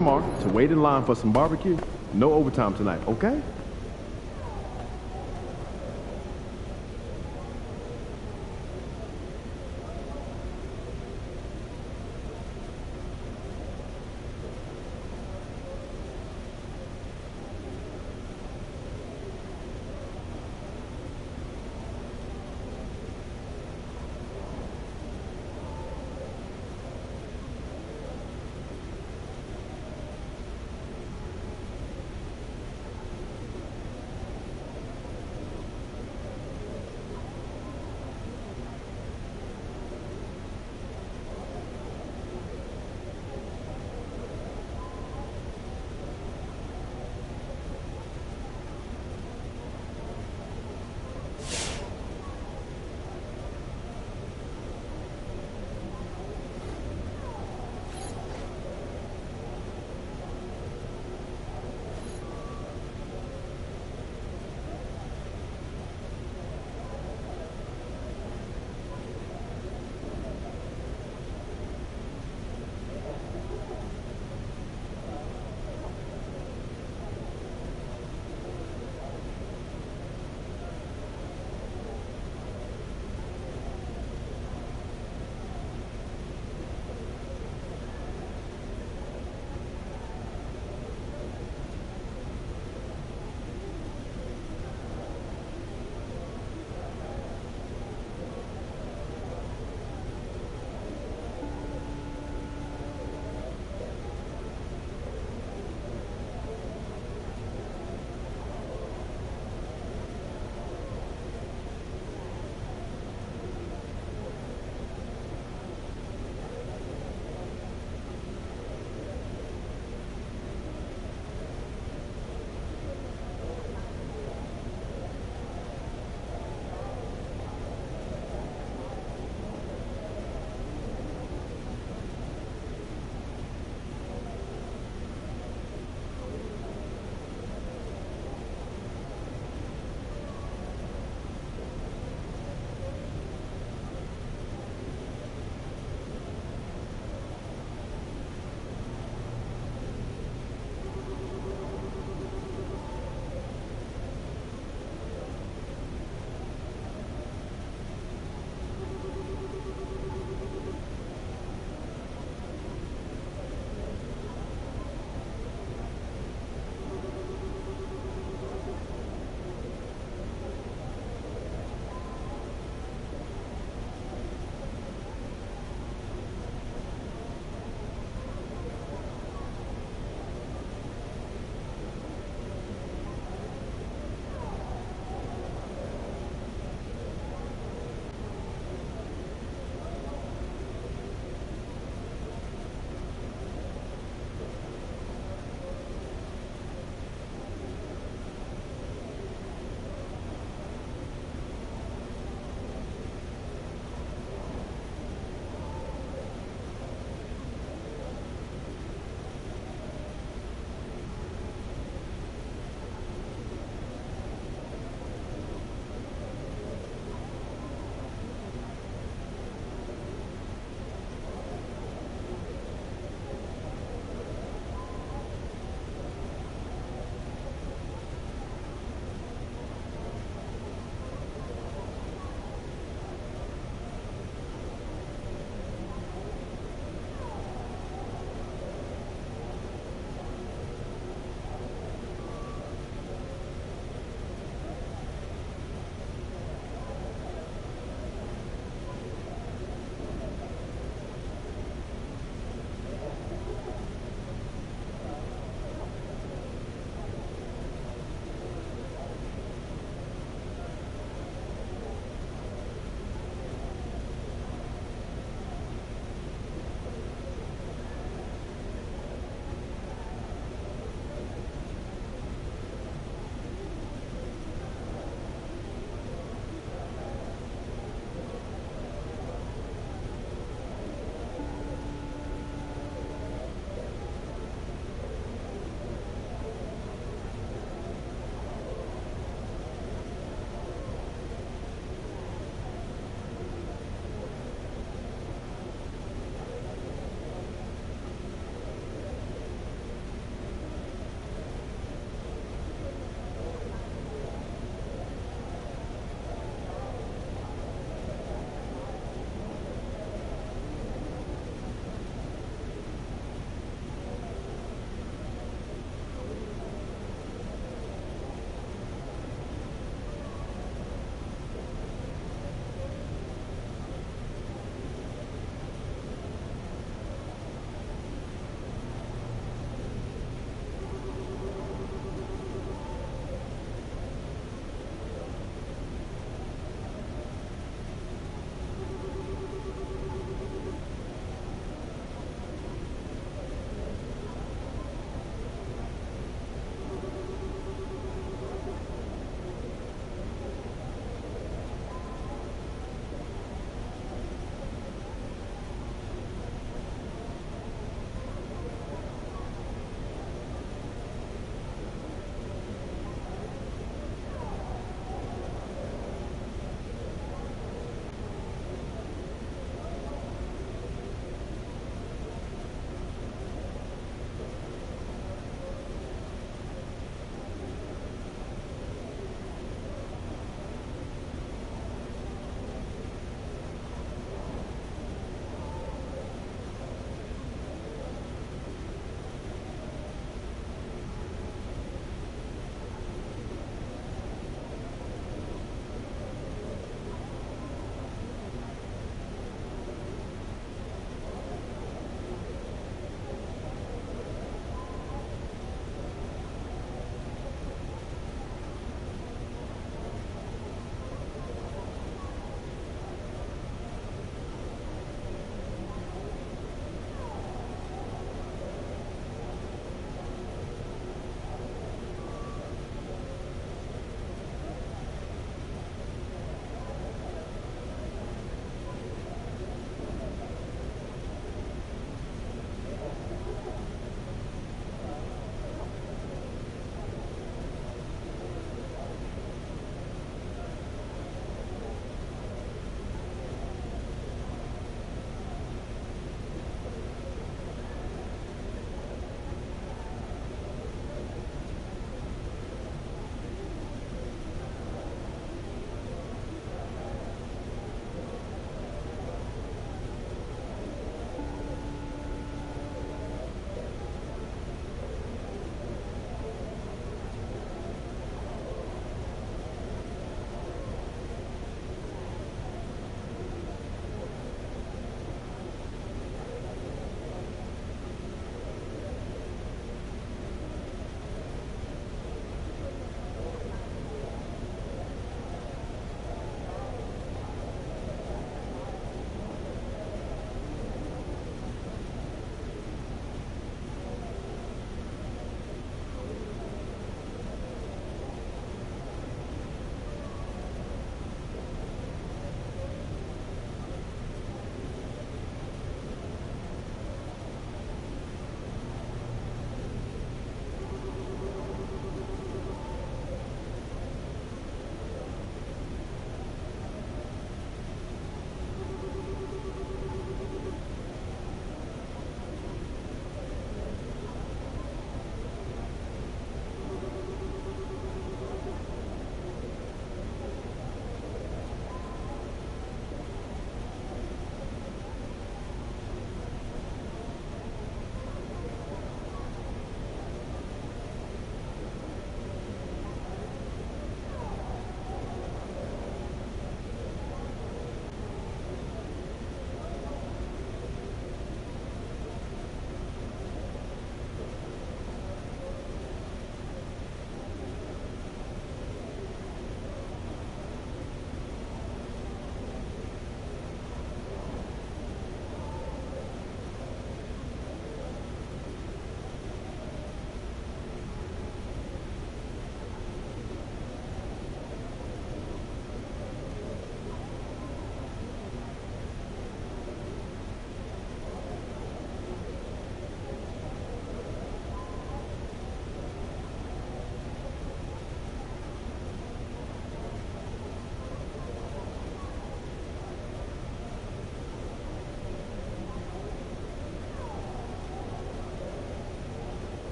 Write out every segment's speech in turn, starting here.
Mark to wait in line for some barbecue. No overtime tonight, okay?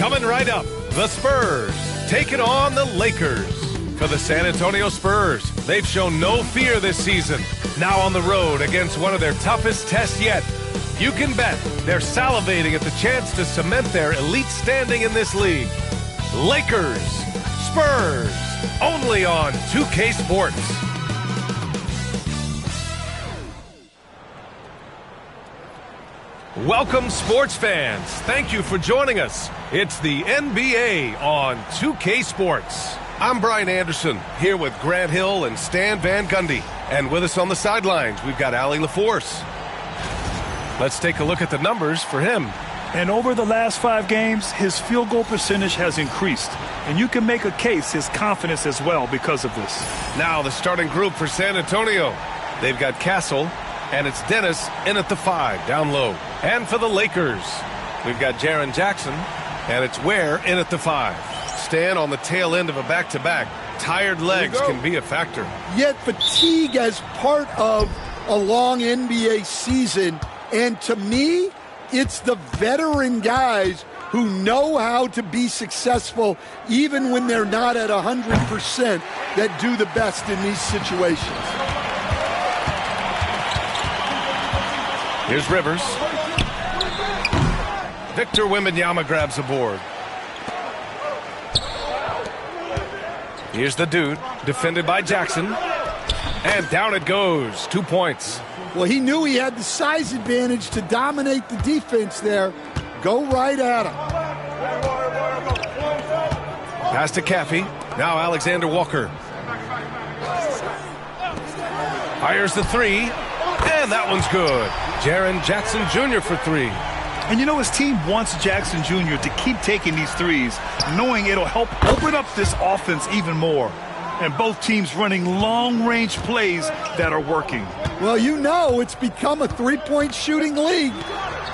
Coming right up, the Spurs taking on the Lakers. For the San Antonio Spurs, they've shown no fear this season. Now on the road against one of their toughest tests yet. You can bet they're salivating at the chance to cement their elite standing in this league. Lakers, Spurs, only on 2K Sports. Welcome, sports fans. Thank you for joining us. It's the NBA on 2K Sports. I'm Brian Anderson, here with Grant Hill and Stan Van Gundy. And with us on the sidelines, we've got Allie LaForce. Let's take a look at the numbers for him. And over the last 5 games, his field goal percentage has increased. And you can make a case his confidence as well because of this. Now the starting group for San Antonio. They've got Castle, and it's Dennis in at the 5, down low. And for the Lakers, we've got Jaren Jackson, and it's Ware in at the 5. Stan on the tail end of a back-to-back. Tired legs can be a factor. Yet fatigue as part of a long NBA season. And to me, it's the veteran guys who know how to be successful even when they're not at 100% that do the best in these situations. Here's Rivers. Victor Wembanyama grabs the board. Here's the dude, defended by Jackson. And down it goes, 2 points. Well, he knew he had the size advantage to dominate the defense there. Go right at him. Pass to Caffey. Now Alexander Walker. Fires the 3. And that one's good. Jaren Jackson Jr. for 3. And you know, his team wants Jackson Jr. to keep taking these threes, knowing it'll help open up this offense even more. And both teams running long-range plays that are working. Well, you know it's become a three-point shooting league.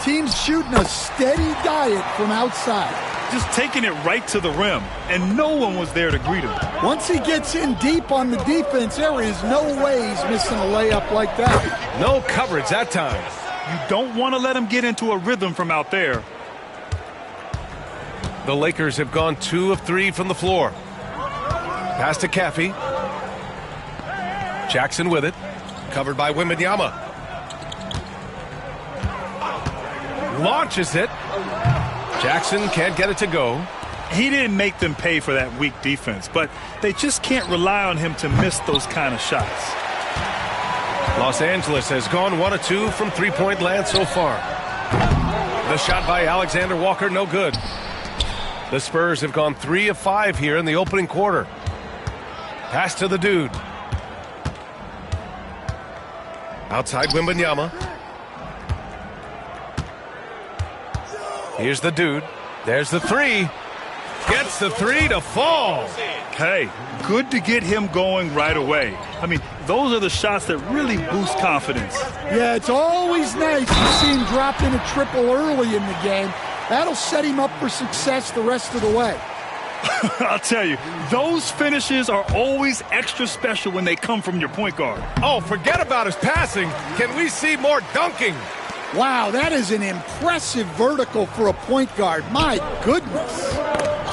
Teams shooting a steady diet from outside. Just taking it right to the rim, and no one was there to greet him. Once he gets in deep on the defense, there is no way he's missing a layup like that. No coverage that time. You don't want to let him get into a rhythm from out there. The Lakers have gone 2 of 3 from the floor. Pass to Caffey. Jackson with it. Covered by Wembanyama. Launches it. Jackson can't get it to go. He didn't make them pay for that weak defense, but they just can't rely on him to miss those kind of shots. Los Angeles has gone 1 of 2 from three-point land so far. The shot by Alexander Walker, no good. The Spurs have gone 3 of 5 here in the opening quarter. Pass to the dude. Outside Wembanyama. Here's the dude. There's the three. Gets the three to fall. Hey, good to get him going right away. I mean, those are the shots that really boost confidence. Yeah, it's always nice to see him drop in a triple early in the game. That'll set him up for success the rest of the way. I'll tell you, those finishes are always extra special when they come from your point guard. Oh, forget about his passing. Can we see more dunking? Wow, that is an impressive vertical for a point guard. My goodness.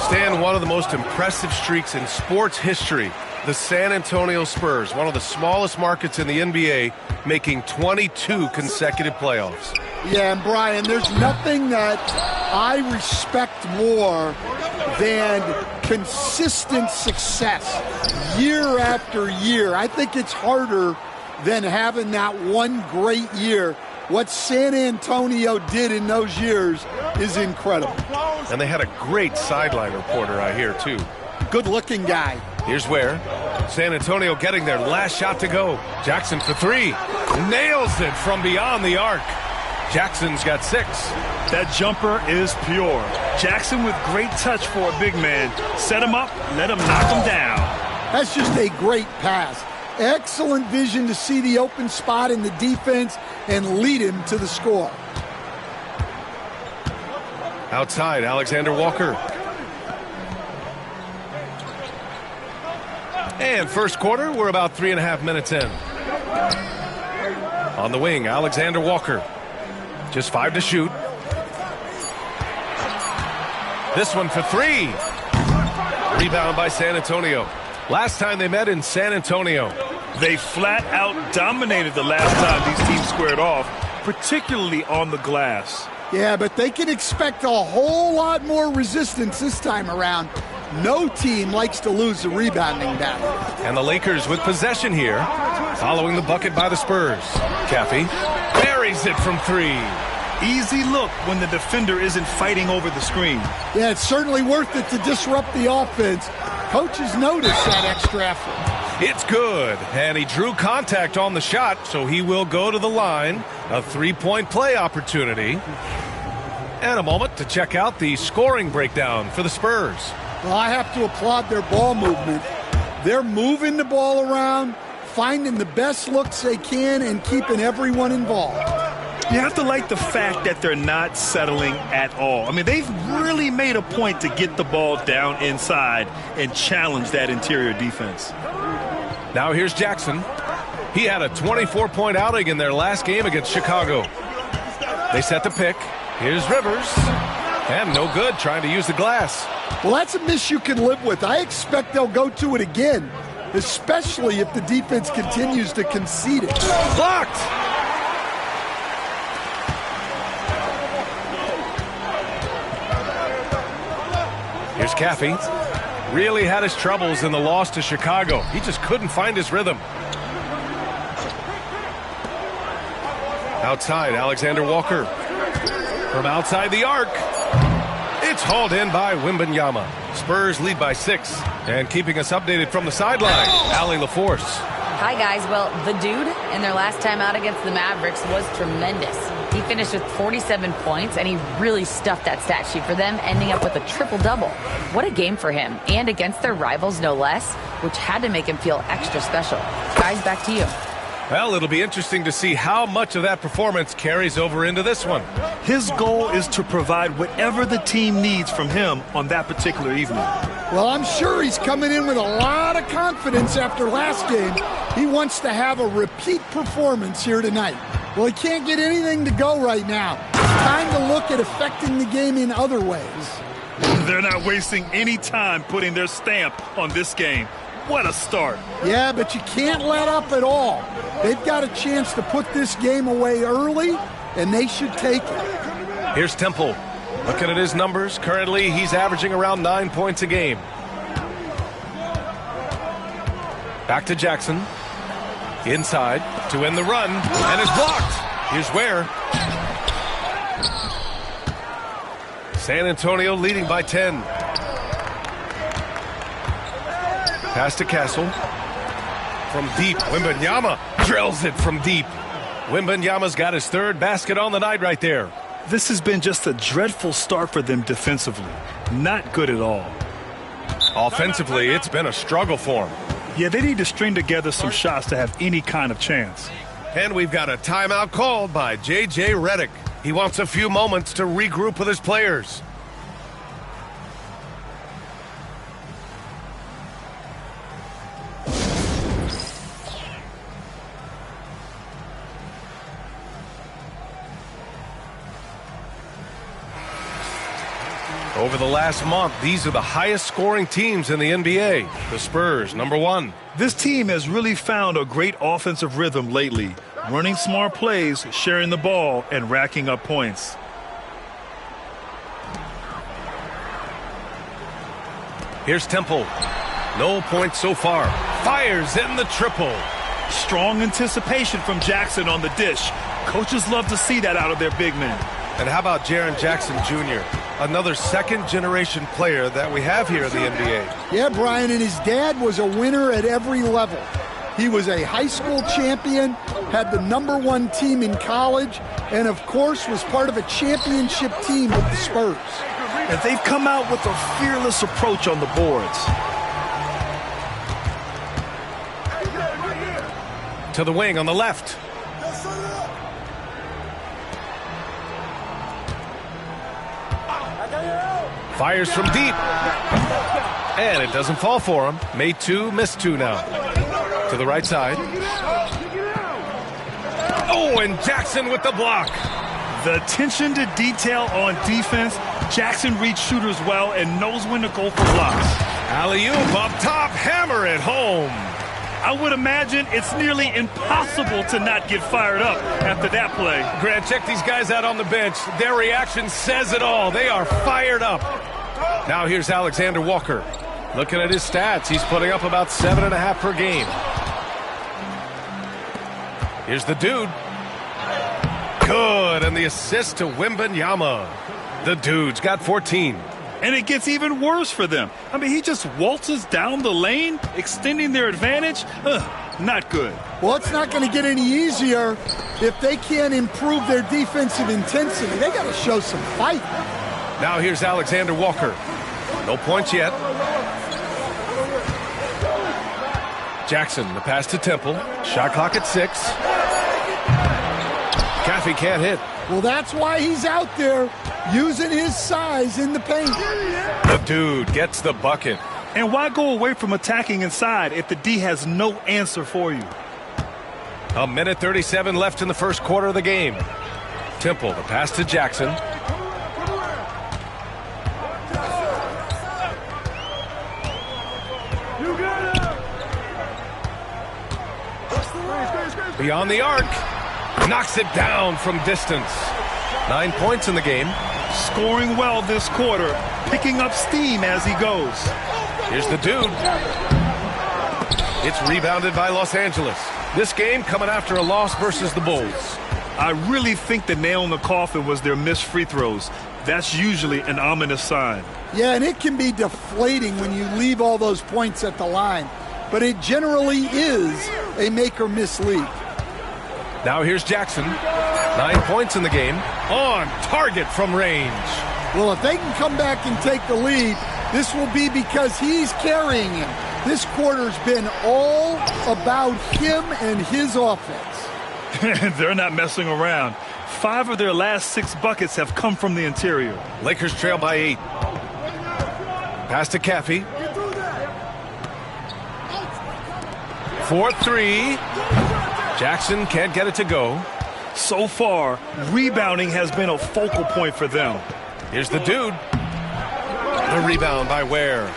Stan, one of the most impressive streaks in sports history. The San Antonio Spurs, one of the smallest markets in the NBA, making 22 consecutive playoffs. Yeah, and Brian, there's nothing that I respect more than consistent success year after year. I think it's harder than having that one great year. What San Antonio did in those years is incredible. And they had a great sideline reporter, I hear, too. Good-looking guy. Here's where San Antonio getting their last shot to go. Jackson for three. Nails it from beyond the arc. Jackson's got 6. That jumper is pure. Jackson with great touch for a big man. Set him up, let him knock him down. That's just a great pass. Excellent vision to see the open spot in the defense and lead him to the score. Outside, Alexander Walker. And first quarter, we're about 3.5 minutes in. On the wing, Alexander Walker. Just 5 to shoot. This one for 3. Rebound by San Antonio. Last time they met in San Antonio. They flat out dominated the last time these teams squared off, particularly on the glass. Yeah, but they can expect a whole lot more resistance this time around. No team likes to lose a rebounding battle. And the Lakers with possession here, following the bucket by the Spurs. Caffey buries it from 3. Easy look when the defender isn't fighting over the screen. Yeah, it's certainly worth it to disrupt the offense. Coaches notice that extra effort. It's good, and he drew contact on the shot, so he will go to the line. A 3-point play opportunity. And a moment to check out the scoring breakdown for the Spurs. Well, I have to applaud their ball movement. They're moving the ball around, finding the best looks they can, and keeping everyone involved. You have to like the fact that they're not settling at all. I mean, they've really made a point to get the ball down inside and challenge that interior defense. Now here's Jackson. He had a 24-point outing in their last game against Chicago. They set the pick. Here's Rivers. And no good, trying to use the glass. Well, that's a miss you can live with. I expect they'll go to it again, especially if the defense continues to concede it. Blocked! Here's Caffey. Really had his troubles in the loss to Chicago. He just couldn't find his rhythm. Outside, Alexander Walker. From outside the arc. It's hauled in by Wembanyama. Spurs lead by 6. And keeping us updated from the sideline, Allie LaForce. Hi, guys. Well, the dude in their last time out against the Mavericks was tremendous. He finished with 47 points, and he really stuffed that stat sheet for them, ending up with a triple-double. What a game for him, and against their rivals, no less, which had to make him feel extra special. Guys, back to you. Well, it'll be interesting to see how much of that performance carries over into this one. His goal is to provide whatever the team needs from him on that particular evening. Well, I'm sure he's coming in with a lot of confidence after last game. He wants to have a repeat performance here tonight. Well, he can't get anything to go right now. It's time to look at affecting the game in other ways. They're not wasting any time putting their stamp on this game. What a start. Yeah, but you can't let up at all. They've got a chance to put this game away early, and they should take it. Here's Temple. Looking at his numbers, currently he's averaging around 9 points a game. Back to Jackson. Inside to end the run, and is blocked. Here's Ware. San Antonio leading by 10. Pass to Castle. From deep, Wembanyama drills it from deep. Wembanyama's got his third basket on the night right there. This has been just a dreadful start for them defensively. Not good at all. Offensively, it's been a struggle for them. Yeah, they need to string together some shots to have any kind of chance. And we've got a timeout called by J.J. Redick. He wants a few moments to regroup with his players. Over the last month, these are the highest scoring teams in the NBA. The Spurs, number 1. This team has really found a great offensive rhythm lately, running smart plays, sharing the ball, and racking up points. Here's Temple. No points so far. Fires in the triple. Strong anticipation from Jackson on the dish. Coaches love to see that out of their big men. And how about Jaren Jackson Jr., another second-generation player that we have here in the NBA? Yeah, Brian, and his dad was a winner at every level. He was a high school champion, had the #1 team in college, and of course was part of a championship team with the Spurs. And they've come out with a fearless approach on the boards. To the wing on the left. Fires from deep. And it doesn't fall for him. Made 2, missed 2 now. To the right side. Oh, and Jackson with the block. The attention to detail on defense. Jackson reads shooters well and knows when to go for blocks. Alley-oop up top, hammer it home. I would imagine it's nearly impossible to not get fired up after that play. Grant, check these guys out on the bench. Their reaction says it all. They are fired up. Now here's Alexander Walker. Looking at his stats, he's putting up about 7.5 per game. Here's the dude. Good, and the assist to Wembanyama. The dude's got 14. And it gets even worse for them. I mean, he just waltzes down the lane, extending their advantage. Not good. Well, it's not going to get any easier if they can't improve their defensive intensity. They got to show some fight. Now here's Alexander Walker. No points yet. Jackson, the pass to Temple. Shot clock at 6. Caffey can't hit. Well, that's why he's out there using his size in the paint. The dude gets the bucket. And why go away from attacking inside if the D has no answer for you? 1:37 left in the first quarter of the game. Temple, the pass to Jackson. Beyond the arc. Knocks it down from distance. 9 points in the game. Scoring well this quarter. Picking up steam as he goes. Here's the dude. It's rebounded by Los Angeles. This game coming after a loss versus the Bulls. I really think the nail in the coffin was their missed free throws. That's usually an ominous sign. Yeah, and it can be deflating when you leave all those points at the line. But it generally is a make or miss league. Now here's Jackson. 9 points in the game. On target from range. Well, if they can come back and take the lead, this will be because he's carrying him. This quarter's been all about him and his offense. They're not messing around. 5 of their last 6 buckets have come from the interior. Lakers trail by 8. Pass to Caffey. 4-3. Jackson can't get it to go. So far, rebounding has been a focal point for them. Here's the dude. The rebound by Ware.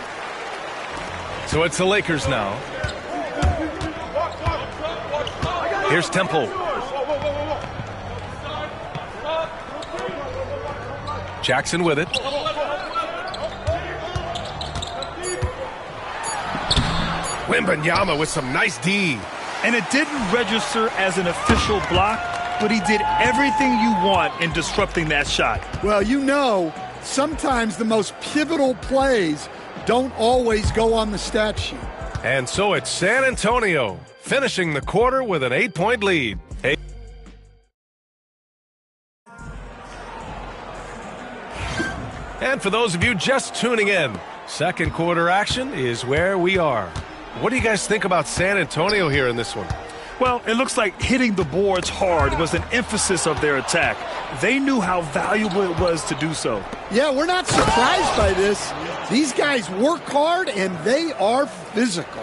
So it's the Lakers now. Here's Temple. Jackson with it. Wembanyama with some nice D. And it didn't register as an official block, but he did everything you want in disrupting that shot. Well, you know, sometimes the most pivotal plays don't always go on the stat sheet. And so it's San Antonio finishing the quarter with an 8-point lead. And for those of you just tuning in, second quarter action is where we are. What do you guys think about San Antonio here in this one? Well, it looks like hitting the boards hard was an emphasis of their attack. They knew how valuable it was to do so. Yeah, we're not surprised by this. These guys work hard, and they are physical.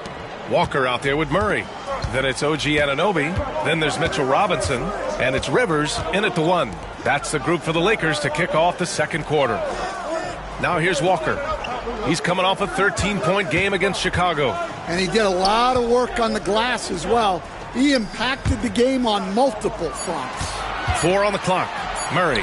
Walker out there with Murray. Then it's OG Anunoby. Then there's Mitchell Robinson. And it's Rivers in at the 1. That's the group for the Lakers to kick off the second quarter. Now here's Walker. He's coming off a 13-point game against Chicago. And he did a lot of work on the glass as well. He impacted the game on multiple fronts. 4 on the clock. Murray.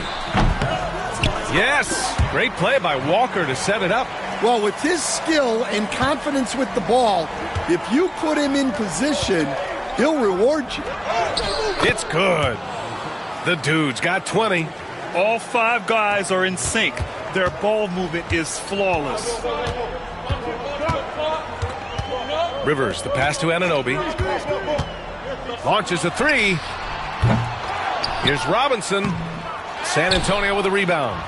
Yes! Great play by Walker to set it up. Well, with his skill and confidence with the ball, if you put him in position, he'll reward you. It's good. The dude's got 20. All 5 guys are in sync. Their ball movement is flawless. Rivers, the pass to Anunoby. Launches a 3. Here's Robinson. San Antonio with a rebound.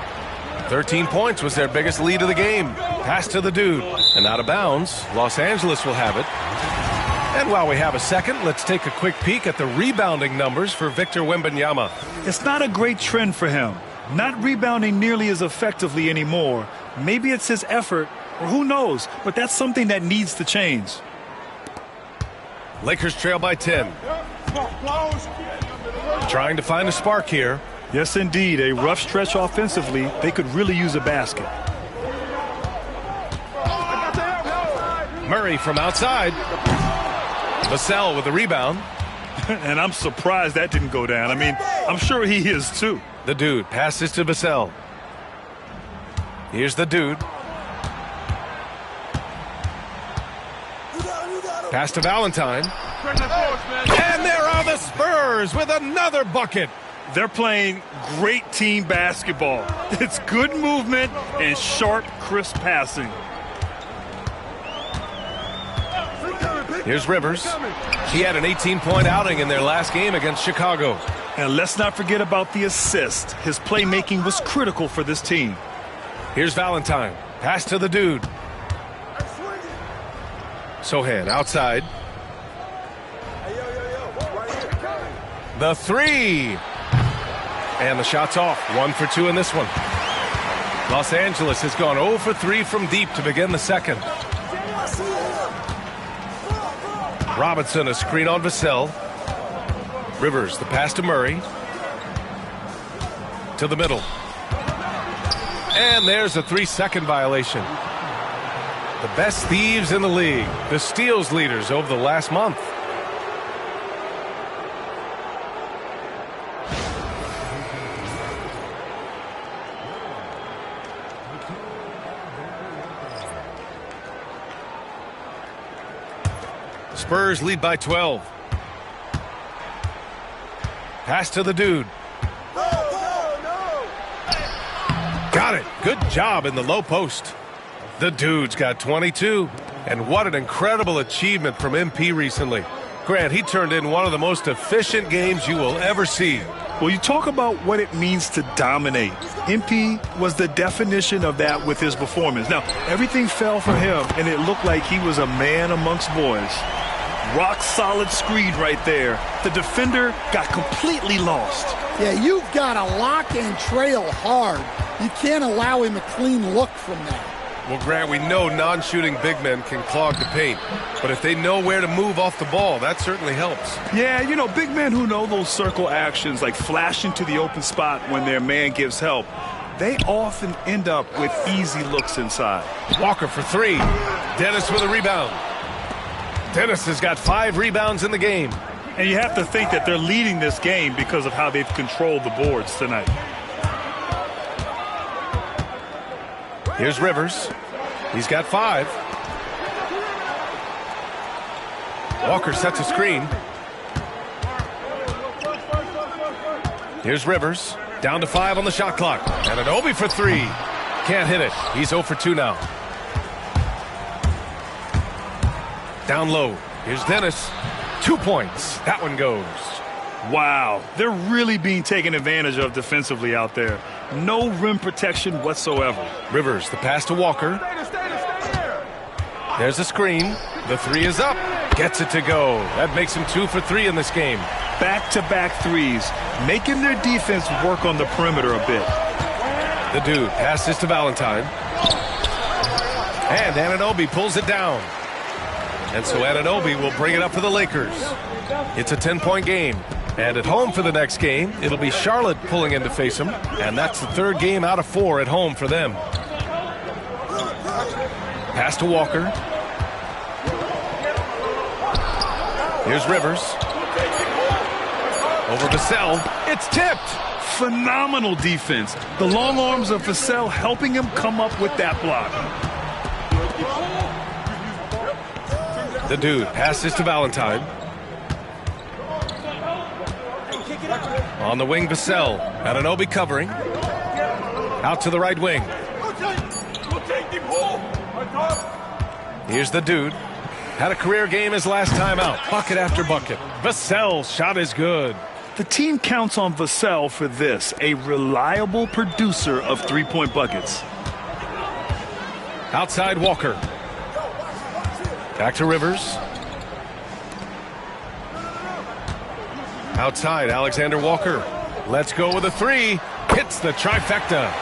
13 points was their biggest lead of the game. Pass to the dude. And out of bounds. Los Angeles will have it. And while we have a second, let's take a quick peek at the rebounding numbers for Victor Wembanyama. It's not a great trend for him. Not rebounding nearly as effectively anymore. Maybe it's his effort, or who knows, but that's something that needs to change. Lakers trail by 10. Trying to find a spark here. Yes, indeed. A rough stretch offensively. They could really use a basket. Murray from outside. Vassell with the rebound. And I'm surprised that didn't go down. I mean, I'm sure he is too. The dude passes to Vassell. Here's the dude. Pass to Valentine. And there are the Spurs with another bucket. They're playing great team basketball. It's good movement and sharp, crisp passing. Here's Rivers. He had an 18-point outing in their last game against Chicago. And let's not forget about the assist. His playmaking was critical for this team. Here's Valentine. Pass to the dude. Sohan outside. The 3. And the shot's off. 1 for 2 in this one. Los Angeles has gone 0 for 3 from deep to begin the second. Robinson, a screen on Vassell. Rivers, the pass to Murray. To the middle. And there's a 3-second violation. The best thieves in the league. The steals leaders over the last month. Spurs lead by 12. Pass to the dude. Got it. Good job in the low post. The dude's got 22. And what an incredible achievement from MP recently. Grant, he turned in one of the most efficient games you will ever see. Well, you talk about what it means to dominate. MP was the definition of that with his performance. Now, everything fell for him, and it looked like he was a man amongst boys. Rock solid screen right there. The defender got completely lost. Yeah, you've got to lock and trail hard. You can't allow him a clean look from that. Well, Grant, we know non-shooting big men can clog the paint. But if they know where to move off the ball, that certainly helps. Yeah, you know, big men who know those circle actions, like flashing to the open spot when their man gives help, they often end up with easy looks inside. Walker for 3. Dennis with a rebound. Dennis has got 5 rebounds in the game. And you have to think that they're leading this game because of how they've controlled the boards tonight. Here's Rivers. He's got 5. Walker sets a screen. Here's Rivers. Down to 5 on the shot clock. And Anunoby for 3. Can't hit it. He's 0 for 2 now. Down low. Here's Dennis. 2 points. That one goes. Wow, they're really being taken advantage of defensively out there. No rim protection whatsoever. Rivers, the pass to Walker. There's a screen. The three is up. Gets it to go. That makes him 2 for 3 in this game. Back-to-back threes, making their defense work on the perimeter a bit. The dude passes to Valentine. And Anunoby pulls it down. And so Anunoby will bring it up for the Lakers. It's a 10-point game. And at home for the next game, it'll be Charlotte pulling in to face them. And that's the 3rd game out of 4 at home for them. Pass to Walker. Here's Rivers. Over Vassell. It's tipped. Phenomenal defense. The long arms of Vassell helping him come up with that block. The dude passes to Valentine. On the wing, Vassell. Anunoby covering. Out to the right wing. Here's the dude. Had a career game his last time out. Bucket after bucket. Vassell's shot is good. The team counts on Vassell for this, a reliable producer of three-point buckets. Outside Walker. Back to Rivers. Outside Alexander Walker. Let's go with a 3. Hits the trifecta.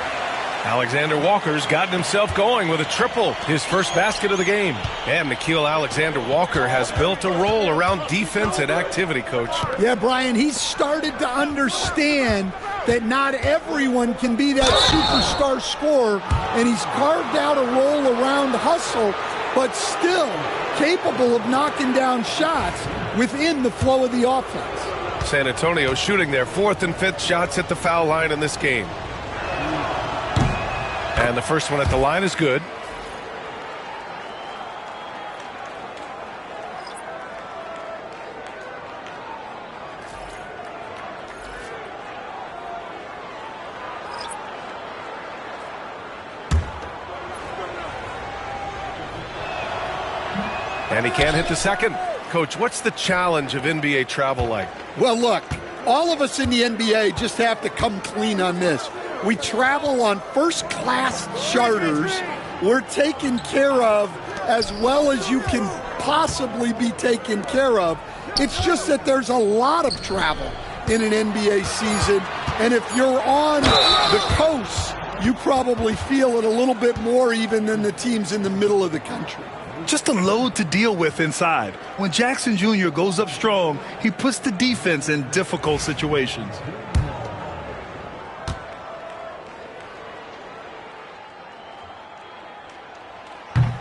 Alexander Walker's gotten himself going with a triple, his first basket of the game. And Nickeil Alexander-Walker has built a role around defense and activity, Coach. Yeah, Brian, he's started to understand that not everyone can be that superstar scorer, and he's carved out a role around hustle, but still capable of knocking down shots within the flow of the offense. San Antonio shooting their 4th and 5th shots at the foul line in this game. And the first one at the line is good. And he can't hit the second. Coach, what's the challenge of NBA travel like? Well, look, all of us in the NBA just have to come clean on this. We travel on first-class charters. We're taken care of as well as you can possibly be taken care of. It's just that there's a lot of travel in an NBA season, and if you're on the coast, you probably feel it a little bit more even than the teams in the middle of the country. Just a load to deal with inside. When Jackson Jr. goes up strong, he puts the defense in difficult situations.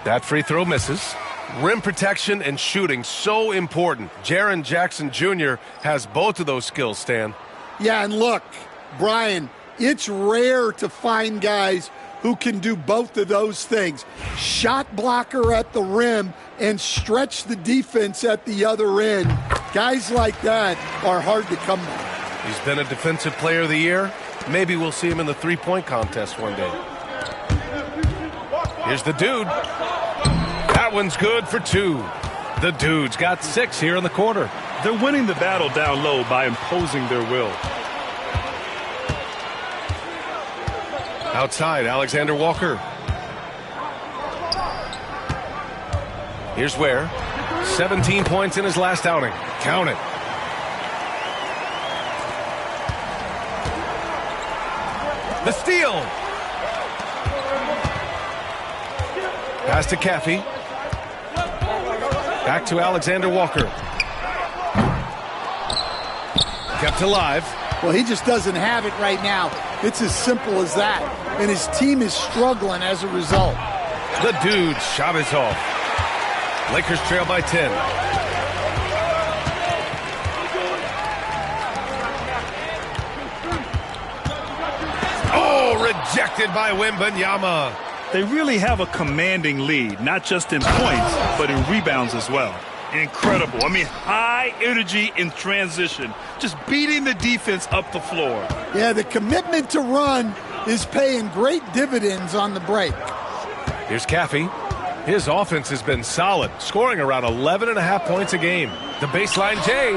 That free throw misses. Rim protection and shooting, so important. Jaren Jackson Jr. has both of those skills, Stan. Yeah, and look, Brian, it's rare to find guys who can do both of those things. Shot blocker at the rim and stretch the defense at the other end. Guys like that are hard to come by. He's been a defensive player of the year. Maybe we'll see him in the three-point contest one day. Here's the dude. That one's good for 2. The dude's got 6 here in the quarter. They're winning the battle down low by imposing their will. Outside, Alexander Walker. Here's Ware. 17 points in his last outing. Count it. The steal. Pass to Caffey. Back to Alexander Walker. Kept alive. Well, he just doesn't have it right now. It's as simple as that. And his team is struggling as a result. The dude's shot is off. Lakers trail by 10. Oh, rejected by Wembanyama. They really have a commanding lead, not just in points, but in rebounds as well. Incredible. I mean, high energy in transition. Just beating the defense up the floor. Yeah, the commitment to run is paying great dividends on the break. Here's Caffey. His offense has been solid, scoring around 11.5 points a game. The baseline J.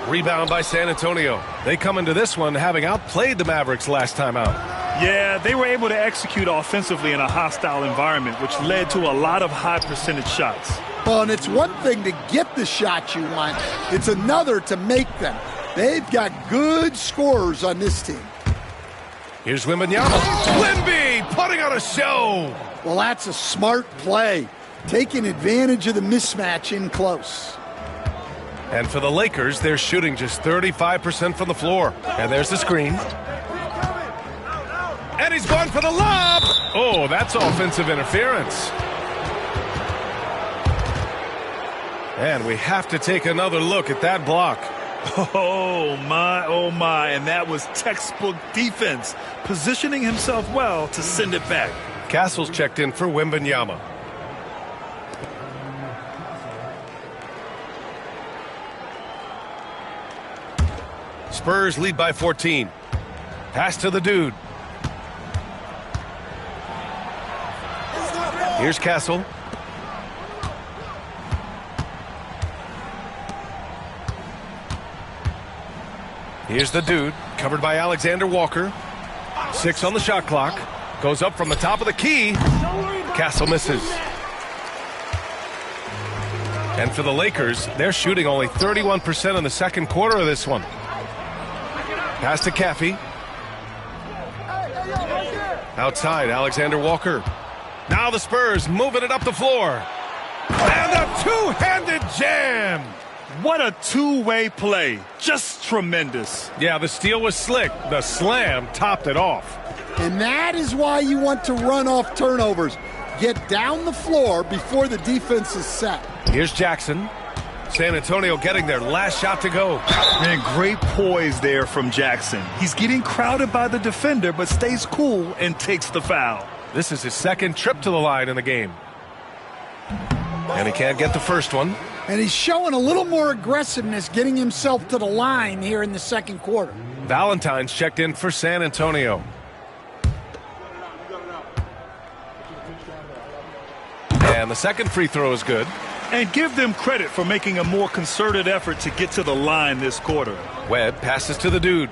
Rebound by San Antonio. They come into this one having outplayed the Mavericks last time out. Yeah, they were able to execute offensively in a hostile environment, which led to a lot of high percentage shots. Well, and it's one thing to get the shots you want. It's another to make them. They've got good scorers on this team. Here's Wembanyama. Wemby putting on a show. Well, that's a smart play, taking advantage of the mismatch in close. And for the Lakers, they're shooting just 35% from the floor. And there's the screen. And he's going for the lob. Oh, that's offensive interference. And we have to take another look at that block. Oh, my. And that was textbook defense, positioning himself well to send it back. Castle's checked in for Wembanyama. Spurs lead by 14. Pass to the dude. Here's Castle. Here's the dude, covered by Alexander Walker. 6 on the shot clock. Goes up from the top of the key. Castle misses. And for the Lakers, they're shooting only 31% in the second quarter of this one. Pass to Caffey. Outside, Alexander Walker. Now the Spurs moving it up the floor. And a two-handed jam. What a two-way play. Just tremendous. Yeah, the steal was slick. The slam topped it off. And that is why you want to run off turnovers. Get down the floor before the defense is set. Here's Jackson. San Antonio getting their last shot to go. Man, great poise there from Jackson. He's getting crowded by the defender, but stays cool and takes the foul. This is his second trip to the line in the game. And he can't get the first one. And he's showing a little more aggressiveness getting himself to the line here in the second quarter. Valentine's checked in for San Antonio. And the second free throw is good. And give them credit for making a more concerted effort to get to the line this quarter. Webb passes to the dude.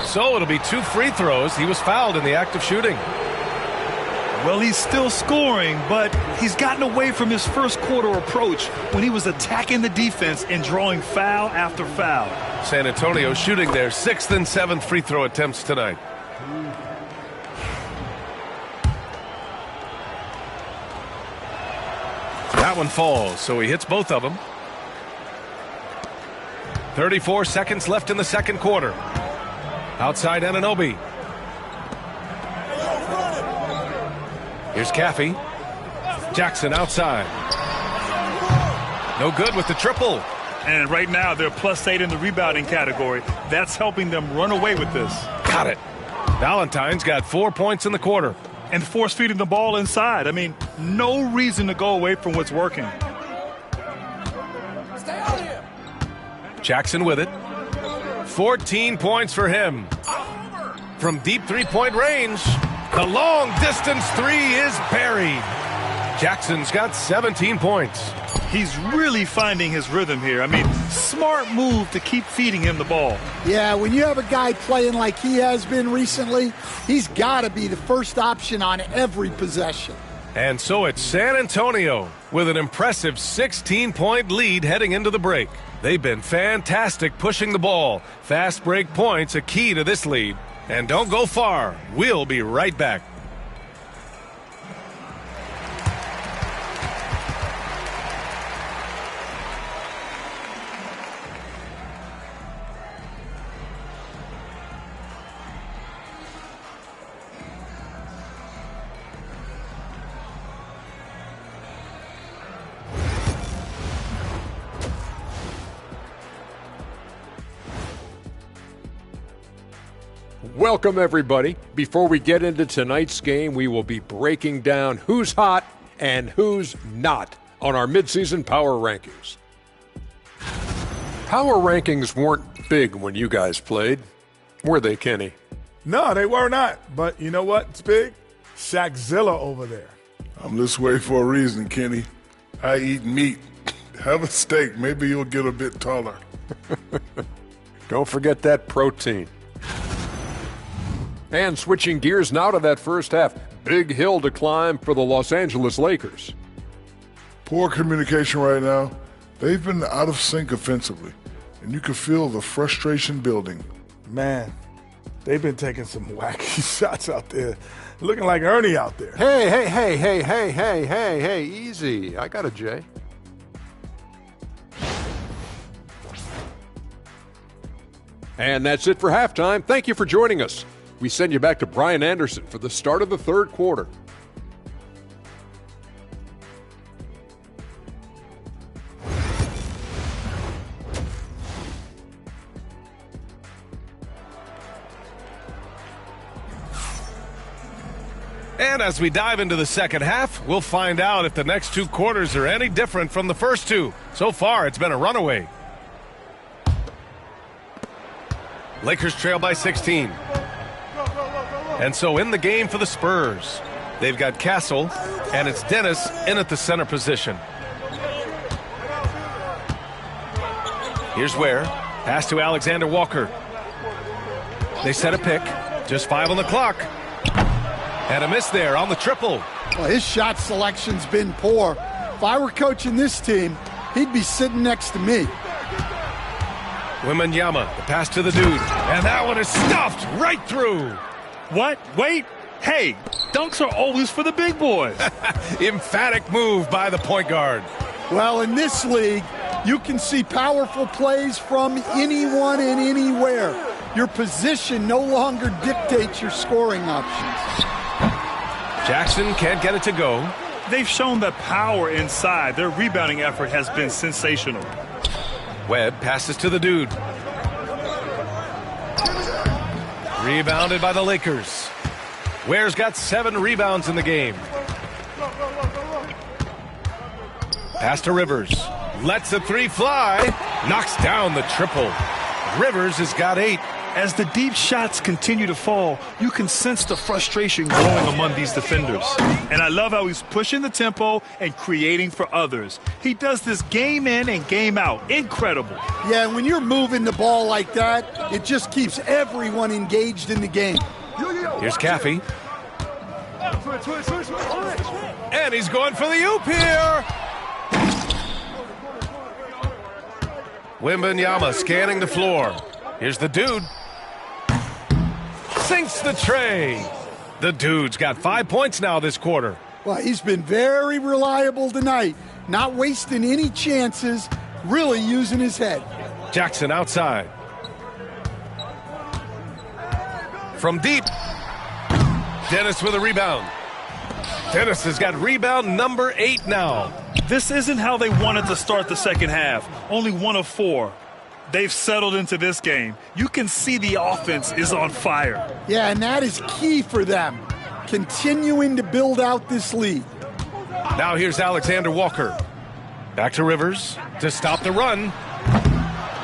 So it'll be 2 free throws. He was fouled in the act of shooting. Well, he's still scoring, but he's gotten away from his first quarter approach when he was attacking the defense and drawing foul after foul. San Antonio shooting their 6th and 7th free throw attempts tonight. That one falls, so he hits both of them. 34 seconds left in the second quarter. Outside Anunoby. Here's Caffey. Jackson outside. No good with the triple. And right now they're +8 in the rebounding category. That's helping them run away with this. Got it. Valentine's got 4 points in the quarter. And force feeding the ball inside. I mean, no reason to go away from what's working. Stay out here. Jackson with it. 14 points for him. From deep three-point range, the long-distance three is buried. Jackson's got 17 points. He's really finding his rhythm here. I mean, smart move to keep feeding him the ball. Yeah, when you have a guy playing like he has been recently, he's got to be the first option on every possession. And so it's San Antonio with an impressive 16-point lead heading into the break. They've been fantastic pushing the ball. Fast break points a key to this lead. And don't go far. We'll be right back. Welcome, everybody. Before we get into tonight's game, we will be breaking down who's hot and who's not on our midseason power rankings. Power rankings weren't big when you guys played, were they, Kenny? No, they were not. But you know what? It's big. Shaqzilla over there. I'm this way for a reason, Kenny. I eat meat. Have a steak. Maybe you'll get a bit taller. Don't forget that protein. And switching gears now to that first half. Big hill to climb for the Los Angeles Lakers. Poor communication right now. They've been out of sync offensively, and you can feel the frustration building. Man, they've been taking some wacky shots out there. Looking like Ernie out there. Hey, easy. I got a J. And that's it for halftime. Thank you for joining us. We send you back to Brian Anderson for the start of the third quarter. And as we dive into the second half, we'll find out if the next two quarters are any different from the first two. So far, it's been a runaway. Lakers trail by 16. And so in the game for the Spurs, they've got Castle, and it's Dennis in at the center position. Here's Ware. Pass to Alexander Walker. They set a pick. Just 5 on the clock. And a miss there on the triple. Well, his shot selection's been poor. If I were coaching this team, he'd be sitting next to me. Wembanyama, the pass to the dude. And that one is stuffed right through. What? Wait. Hey, dunks are always for the big boys. Emphatic move by the point guard. Well, in this league, you can see powerful plays from anyone and anywhere. Your position no longer dictates your scoring options. Jackson can't get it to go. They've shown the power inside. Their rebounding effort has been sensational. Webb passes to the dude. Rebounded by the Lakers. Ware's got 7 rebounds in the game. Pass to Rivers. Lets the three fly. Knocks down the triple. Rivers has got 8. As the deep shots continue to fall, you can sense the frustration growing among these defenders. And I love how he's pushing the tempo and creating for others. He does this game in and game out. Incredible. Yeah, when you're moving the ball like that, it just keeps everyone engaged in the game. Here's Caffey. And he's going for the oop here. Wembanyama scanning the floor. Here's the dude. Sinks the tray. The dude's got 5 points now this quarter. Well, he's been very reliable tonight. Not wasting any chances, really using his head. Jackson outside. From deep. Dennis with a rebound. Dennis has got rebound number 8 now. This isn't how they wanted to start the second half. Only 1 of 4. They've settled into this game. You can see the offense is on fire. Yeah, and that is key for them. Continuing to build out this lead. Now here's Alexander Walker. Back to Rivers to stop the run.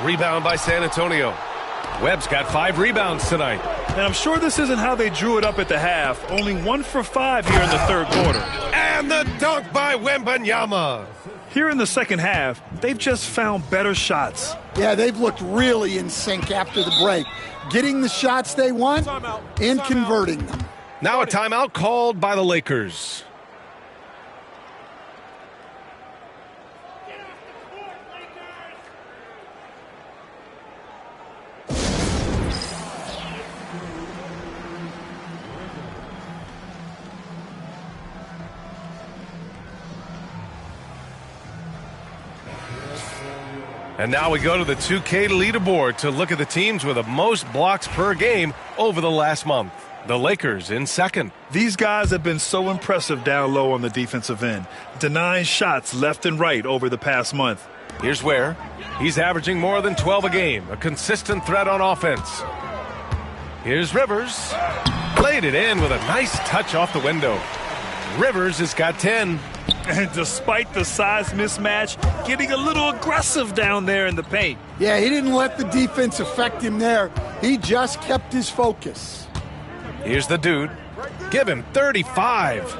Rebound by San Antonio. Webb's got 5 rebounds tonight. And I'm sure this isn't how they drew it up at the half. Only 1 for 5 here in the third quarter. And the dunk by Wembanyama. Here in the second half, they've just found better shots. Yeah, they've looked really in sync after the break. Getting the shots they want and converting them. Now a timeout called by the Lakers. And now we go to the 2K leaderboard to look at the teams with the most blocks per game over the last month. The Lakers in second. These guys have been so impressive down low on the defensive end, denying shots left and right over the past month. Here's Ware. He's averaging more than 12 a game, a consistent threat on offense. Here's Rivers. Played it in with a nice touch off the window. Rivers has got 10. And despite the size mismatch, getting a little aggressive down there in the paint. Yeah, he didn't let the defense affect him there. He just kept his focus. Here's the dude. Give him 35.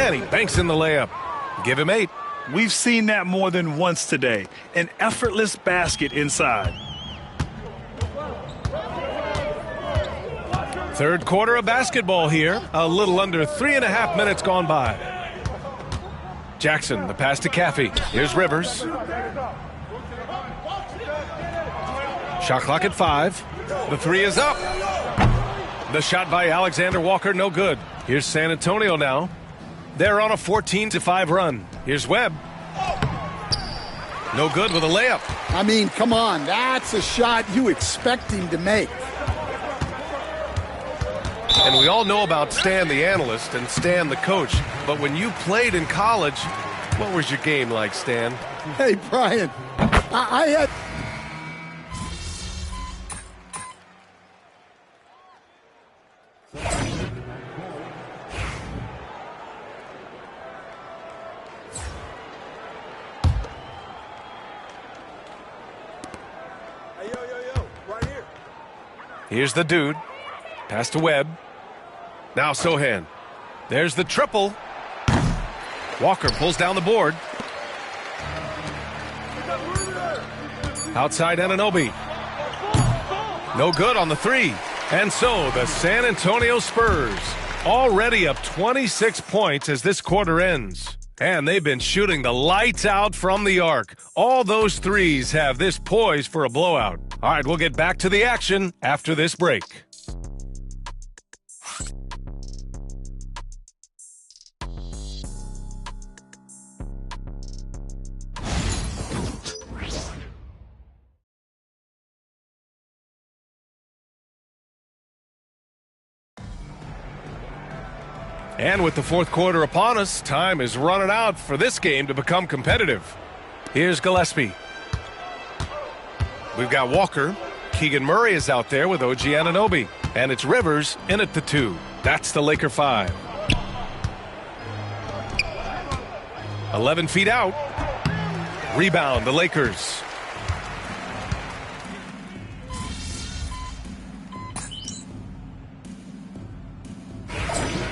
And he banks in the layup. Give him 8. We've seen that more than once today. An effortless basket inside. Third quarter of basketball here. A little under 3.5 minutes gone by. Jackson, the pass to Caffey. Here's Rivers. Shot clock at 5. The three is up. The shot by Alexander Walker, no good. Here's San Antonio now. They're on a 14-5 run. Here's Webb. No good with a layup. I mean, come on. That's a shot you expect him to make. And we all know about Stan the analyst and Stan the coach. But when you played in college, what was your game like, Stan? Hey, Brian, I had... Here's the dude. Pass to Webb. Now Sohan. There's the triple. Walker pulls down the board. Outside Anunoby. No good on the three. And so the San Antonio Spurs already up 26 points as this quarter ends. And they've been shooting the lights out from the arc. All those threes have this poised for a blowout. All right, we'll get back to the action after this break. And with the fourth quarter upon us, time is running out for this game to become competitive. Here's Gillespie. We've got Walker. Keegan Murray is out there with OG Anunoby. And it's Rivers in at the 2. That's the Laker 5. 11 feet out. Rebound, the Lakers.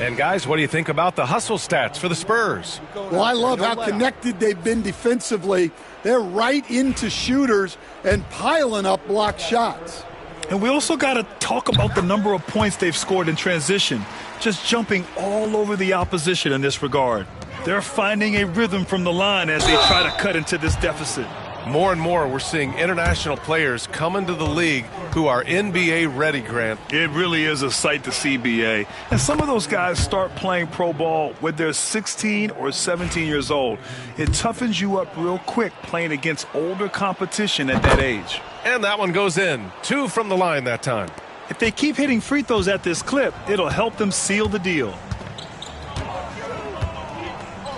And guys, what do you think about the hustle stats for the Spurs? Well, I love how connected they've been defensively. They're right into shooters and piling up block shots. And we also got to talk about the number of points they've scored in transition, just jumping all over the opposition in this regard. They're finding a rhythm from the line as they try to cut into this deficit. More and more, we're seeing international players come into the league who are NBA ready, Grant. It really is a sight to see, BA. And some of those guys start playing pro ball when they're 16 or 17 years old. It toughens you up real quick playing against older competition at that age. And that one goes in. 2 from the line that time. If they keep hitting free throws at this clip, it'll help them seal the deal.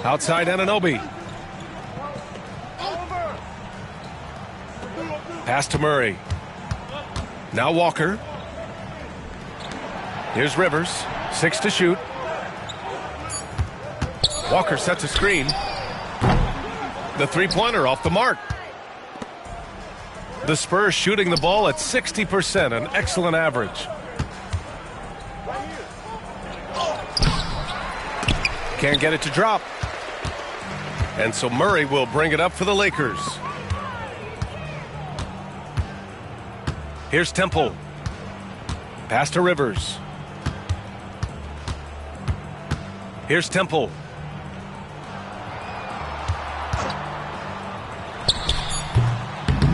Outside Anunoby. Pass to Murray. Now Walker. Here's Rivers. 6 to shoot. Walker sets a screen. The three-pointer off the mark. The Spurs shooting the ball at 60%, an excellent average. Can't get it to drop. And so Murray will bring it up for the Lakers. Here's Temple. Pass to Rivers. Here's Temple.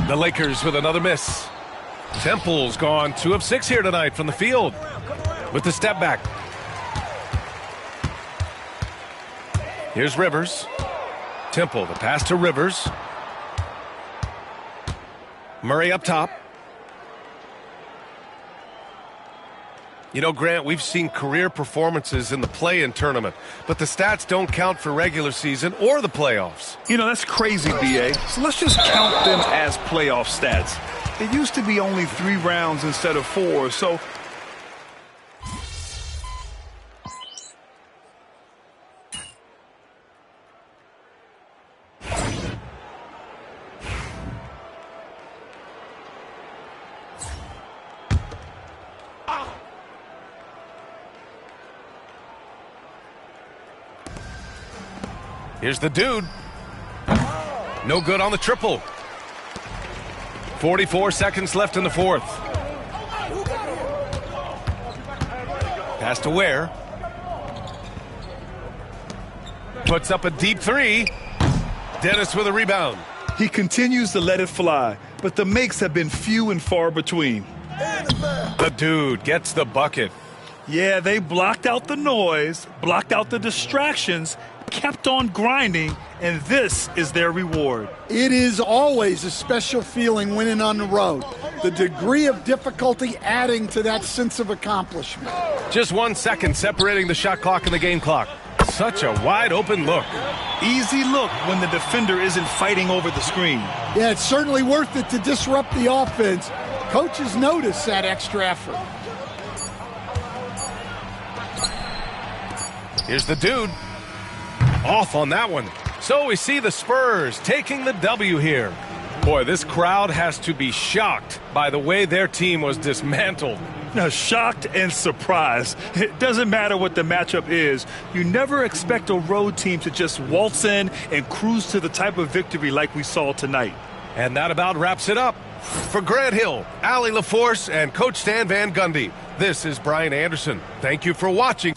The Lakers with another miss. Temple's gone 2 of 6 here tonight from the field with the step back. Here's Rivers. Temple, the pass to Rivers. Murray up top. You know, Grant, we've seen career performances in the play-in tournament, but the stats don't count for regular season or the playoffs. You know, that's crazy, BA. So let's just count them as playoff stats. It used to be only 3 rounds instead of 4, so... Here's the dude. No good on the triple. 44 seconds left in the fourth. Pass to Ware. Puts up a deep three. Dennis with a rebound. He continues to let it fly, but the makes have been few and far between. The dude gets the bucket. Yeah, they blocked out the noise, blocked out the distractions, kept on grinding, and this is their reward. It is always a special feeling winning on the road. The degree of difficulty adding to that sense of accomplishment. Just 1 second separating the shot clock and the game clock. Such a wide open look. Easy look when the defender isn't fighting over the screen. Yeah, it's certainly worth it to disrupt the offense. Coaches notice that extra effort. Here's the dude. Off on that one. So we see the Spurs taking the W here. Boy, this crowd has to be shocked by the way their team was dismantled. Now, shocked and surprised. It doesn't matter what the matchup is. You never expect a road team to just waltz in and cruise to the type of victory like we saw tonight. And that about wraps it up. For Grant Hill, Allie LaForce, and Coach Stan Van Gundy, this is Brian Anderson. Thank you for watching.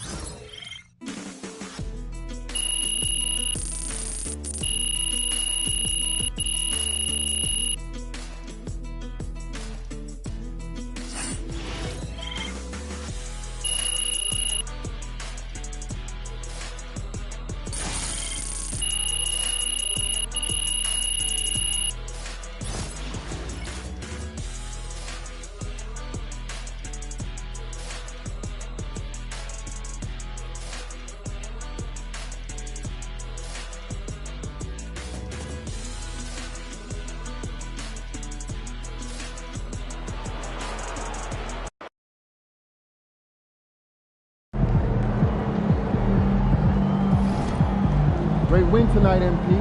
Great win tonight, MP.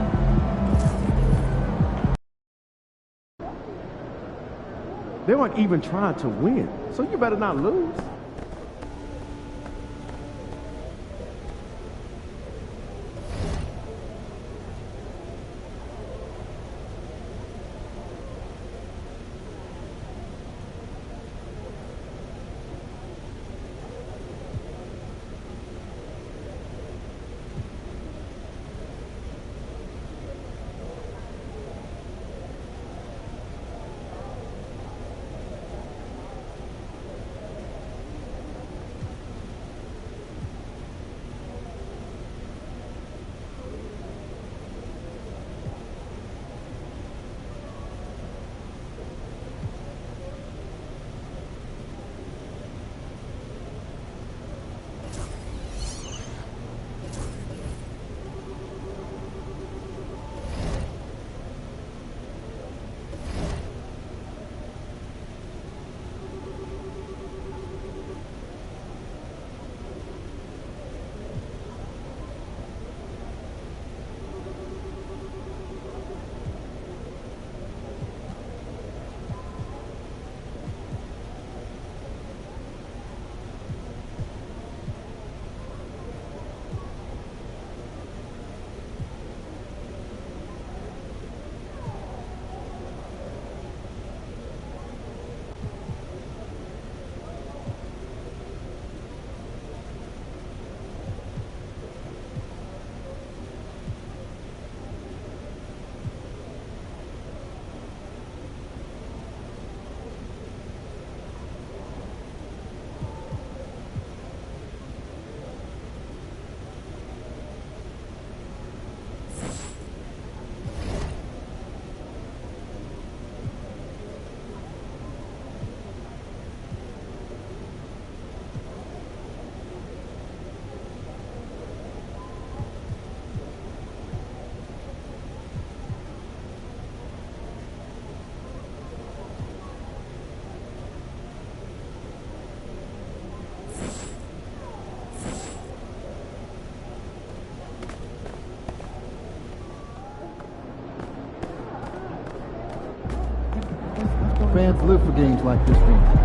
They weren't even trying to win, so you better not lose. Fans live for games like this one.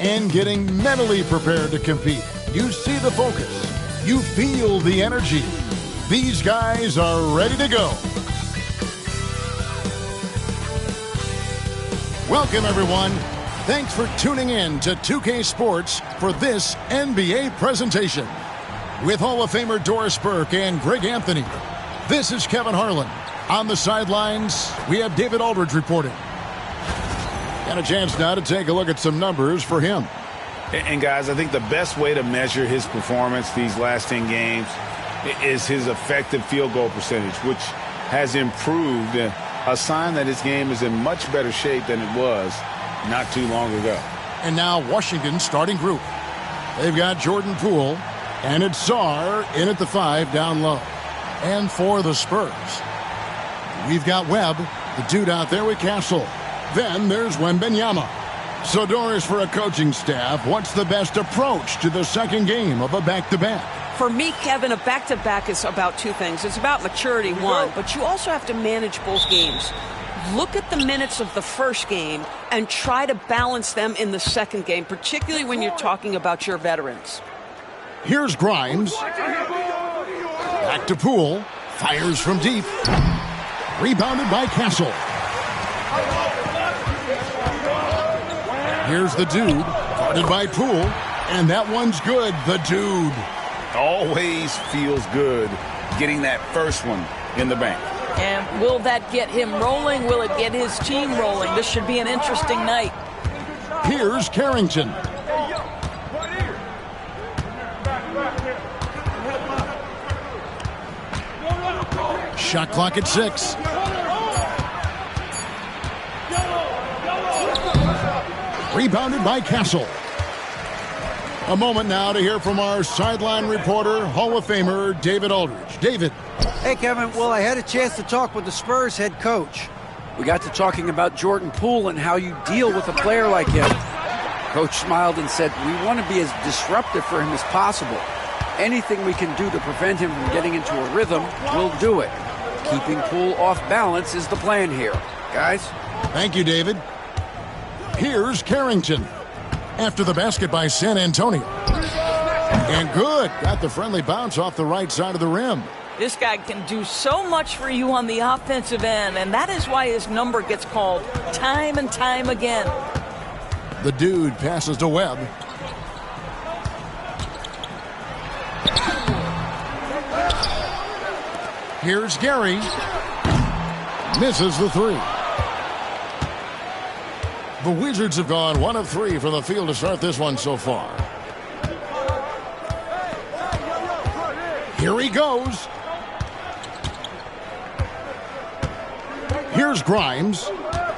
and getting mentally prepared to compete. You see the focus. You feel the energy. These guys are ready to go. Welcome, everyone. Thanks for tuning in to 2K Sports for this NBA presentation. With Hall of Famer Doris Burke and Greg Anthony, this is Kevin Harlan. On the sidelines, we have David Aldridge reporting. Got a chance now to take a look at some numbers for him. And guys, I think the best way to measure his performance these last 10 games is his effective field goal percentage, which has improved, a sign that his game is in much better shape than it was not too long ago. And now Washington's starting group. They've got Jordan Poole, and it's Czar in at the 5 down low. And for the Spurs, we've got Webb, the dude out there with Castle. Then there's Wembanyama. So, Doris, for a coaching staff, what's the best approach to the second game of a back-to-back? For me, Kevin, a back-to-back is about two things. It's about maturity, one, but you also have to manage both games. Look at the minutes of the first game and try to balance them in the second game, particularly when you're talking about your veterans. Here's Grimes. Back to Poole. Fires from deep. Rebounded by Castle. Here's the dude. Guarded by Poole. And that one's good. The dude. Always feels good getting that first one in the bank. And will that get him rolling? Will it get his team rolling? This should be an interesting night. Here's Carrington. Shot clock at 6. Rebounded by Castle. A moment now to hear from our sideline reporter, Hall of Famer David Aldridge. David. Hey, Kevin. Well, I had a chance to talk with the Spurs head coach. We got to talking about Jordan Poole and how you deal with a player like him. Coach smiled and said, we want to be as disruptive for him as possible. Anything we can do to prevent him from getting into a rhythm, we'll do it. Keeping Poole off balance is the plan here. Guys? Thank you, David. Here's Carrington. After the basket by San Antonio. And good. Got the friendly bounce off the right side of the rim. This guy can do so much for you on the offensive end, and that is why his number gets called time and time again. The dude passes to Webb. Here's Gary. Misses the 3. The Wizards have gone 1 of 3 from the field to start this one so far. Here he goes. Here's Grimes.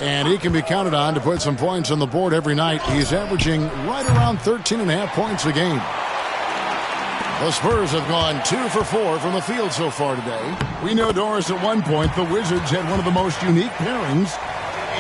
And he can be counted on to put some points on the board every night. He's averaging right around 13.5 points a game. The Spurs have gone 2 for 4 from the field so far today. We know, Doris, at one point the Wizards had one of the most unique pairings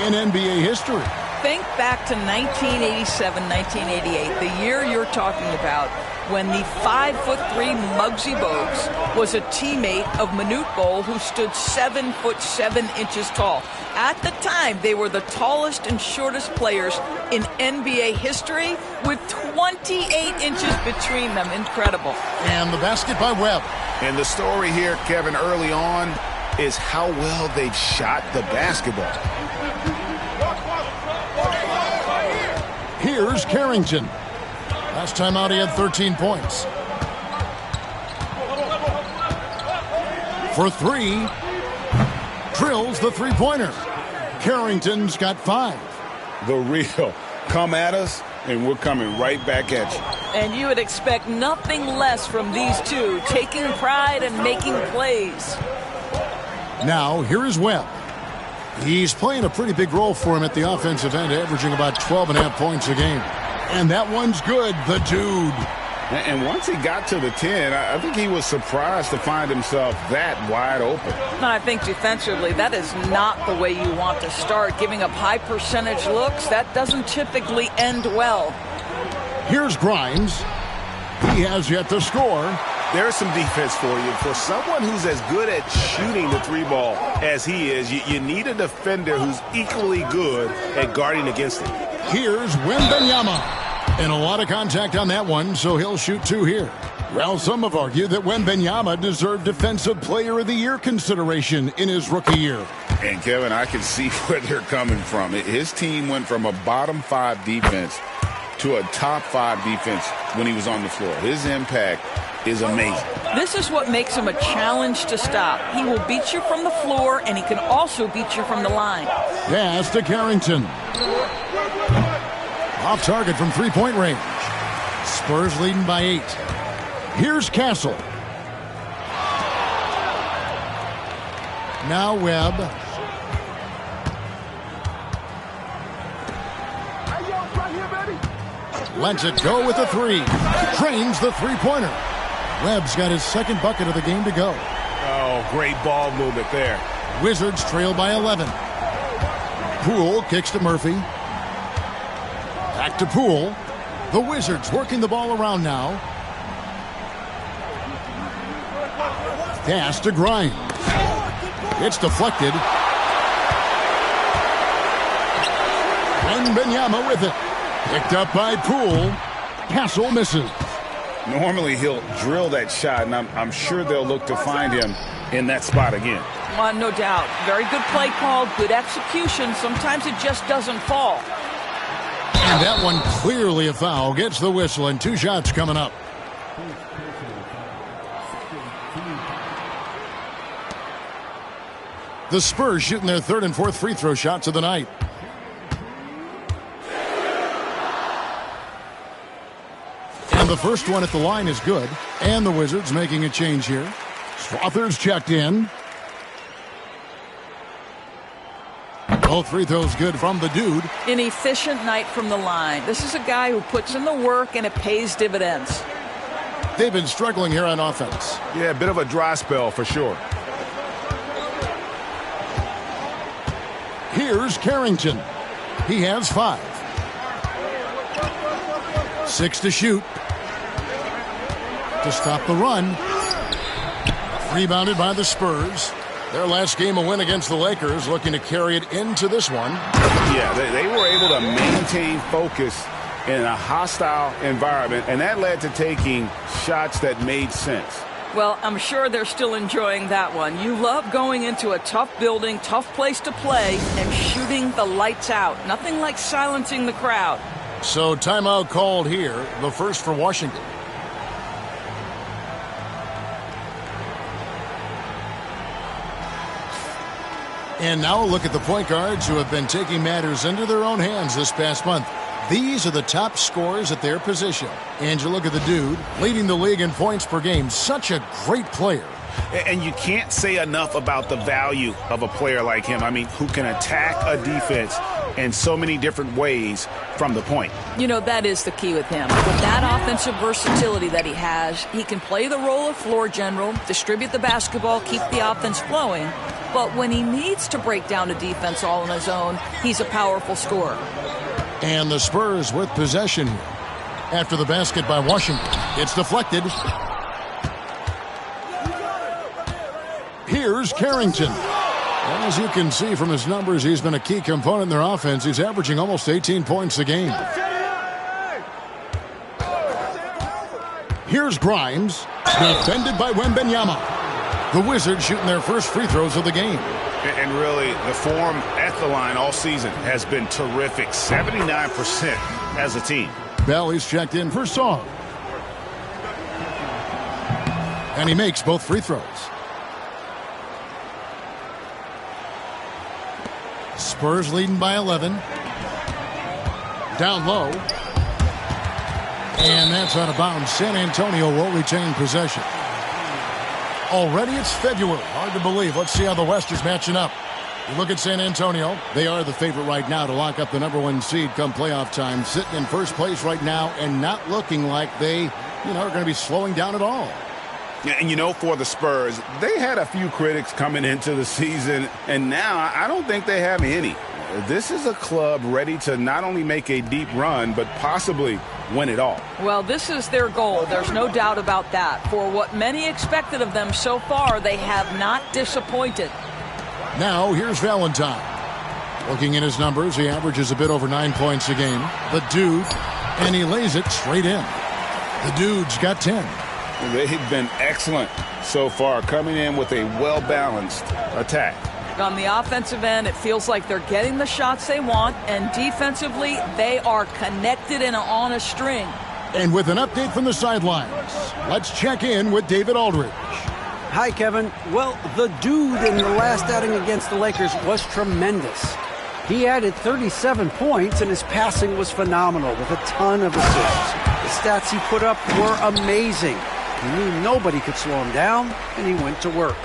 in NBA history. Think back to 1987, 1988, the year you're talking about, when the 5'3" Muggsy Bogues was a teammate of Manute Bol, who stood 7'7" tall. At the time, they were the tallest and shortest players in NBA history, with 28 inches between them. Incredible. And the basket by Webb. And the story here, Kevin, early on, is how well they've shot the basketball. Here's Carrington. Last time out, he had 13 points. For 3, drills the three-pointer. Carrington's got 5. The real. Come at us, and we're coming right back at you. And you would expect nothing less from these two, taking pride and making plays. Now, here is Webb. He's playing a pretty big role for him at the offensive end, averaging about 12.5 points a game. And that one's good, the dude. And once he got to the 10, I think he was surprised to find himself that wide open. No, I think defensively, that is not the way you want to start. Giving up high percentage looks, that doesn't typically end well. Here's Grimes. He has yet to score. There's some defense for you. For someone who's as good at shooting the 3 ball as he is, you need a defender who's equally good at guarding against him. Here's Wembanyama. And a lot of contact on that one, so he'll shoot 2 here. Well, some have argued that Wembanyama deserved Defensive Player of the Year consideration in his rookie year. And, Kevin, I can see where they're coming from. His team went from a bottom 5 defense to a top 5 defense when he was on the floor. His impact is amazing. This is what makes him a challenge to stop. He will beat you from the floor, and he can also beat you from the line. Pass to Carrington. Off target from three-point range. Spurs leading by 8. Here's Castle. Now Webb. Lets it go with the 3. Drains the three-pointer. Webb's got his second bucket of the game to go. Oh, great ball movement there. Wizards trail by 11. Poole kicks to Murphy. Back to Poole. The Wizards working the ball around now. Pass to Grimes. It's deflected. Wembanyama with it. Picked up by Poole. Castle misses. Normally he'll drill that shot, and I'm sure they'll look to find him in that spot again. No doubt. Very good play call, good execution. Sometimes it just doesn't fall. And that one clearly a foul. Gets the whistle, and 2 shots coming up. The Spurs shooting their 3rd and 4th free throw shots of the night. And the first one at the line is good. And the Wizards making a change here. Swather's checked in. Both free throws good from the dude. An efficient night from the line. This is a guy who puts in the work, and it pays dividends. They've been struggling here on offense. Yeah, a bit of a dry spell for sure. Here's Carrington. He has 5. 6 to shoot. To stop the run. Rebounded by the Spurs. Their last game a win against the Lakers, looking to carry it into this one. Yeah, they were able to maintain focus in a hostile environment, and that led to taking shots that made sense. Well, I'm sure they're still enjoying that one. You love going into a tough building, tough place to play, and shooting the lights out. Nothing like silencing the crowd. So timeout called here, the first for Washington. And now a look at the point guards who have been taking matters into their own hands this past month. These are the top scorers at their position. And you look at the dude leading the league in points per game. Such a great player. And you can't say enough about the value of a player like him. I mean, who can attack a defense in so many different ways from the point. You know, that is the key with him. With that offensive versatility that he has, he can play the role of floor general, distribute the basketball, keep the offense flowing. But when he needs to break down a defense all on his own, he's a powerful scorer. And the Spurs with possession here. After the basket by Washington, it's deflected. Here's Carrington. As you can see from his numbers, he's been a key component in their offense. He's averaging almost 18 points a game. Here's Grimes, defended by Wembanyama. The Wizards shooting their first free throws of the game. And really, the form at the line all season has been terrific. 79% as a team. Belly's checked in for Song. And he makes both free throws. Spurs leading by 11. Down low. And that's out of bounds. San Antonio will retain possession. Already it's February. Hard to believe. Let's see how the West is matching up. You look at San Antonio. They are the favorite right now to lock up the #1 seed come playoff time. Sitting in first place right now and not looking like they, are going to be slowing down at all. And, for the Spurs, they had a few critics coming into the season, and now I don't think they have any. This is a club ready to not only make a deep run, but possibly win it all. Well, this is their goal. There's no doubt about that. For what many expected of them so far, they have not disappointed. Now, here's Valentine. Looking at his numbers, he averages a bit over 9 points a game. The dude And he lays it straight in. The Dude's got 10. They've been excellent so far, coming in with a well-balanced attack. On the offensive end, it feels like they're getting the shots they want, and defensively, they are connected and on a string. And with an update from the sidelines, let's check in with David Aldridge. Hi, Kevin. Well, the Dude in the last outing against the Lakers was tremendous. He added 37 points, and his passing was phenomenal with a ton of assists. The stats he put up were amazing. He knew nobody could slow him down, and he went to work.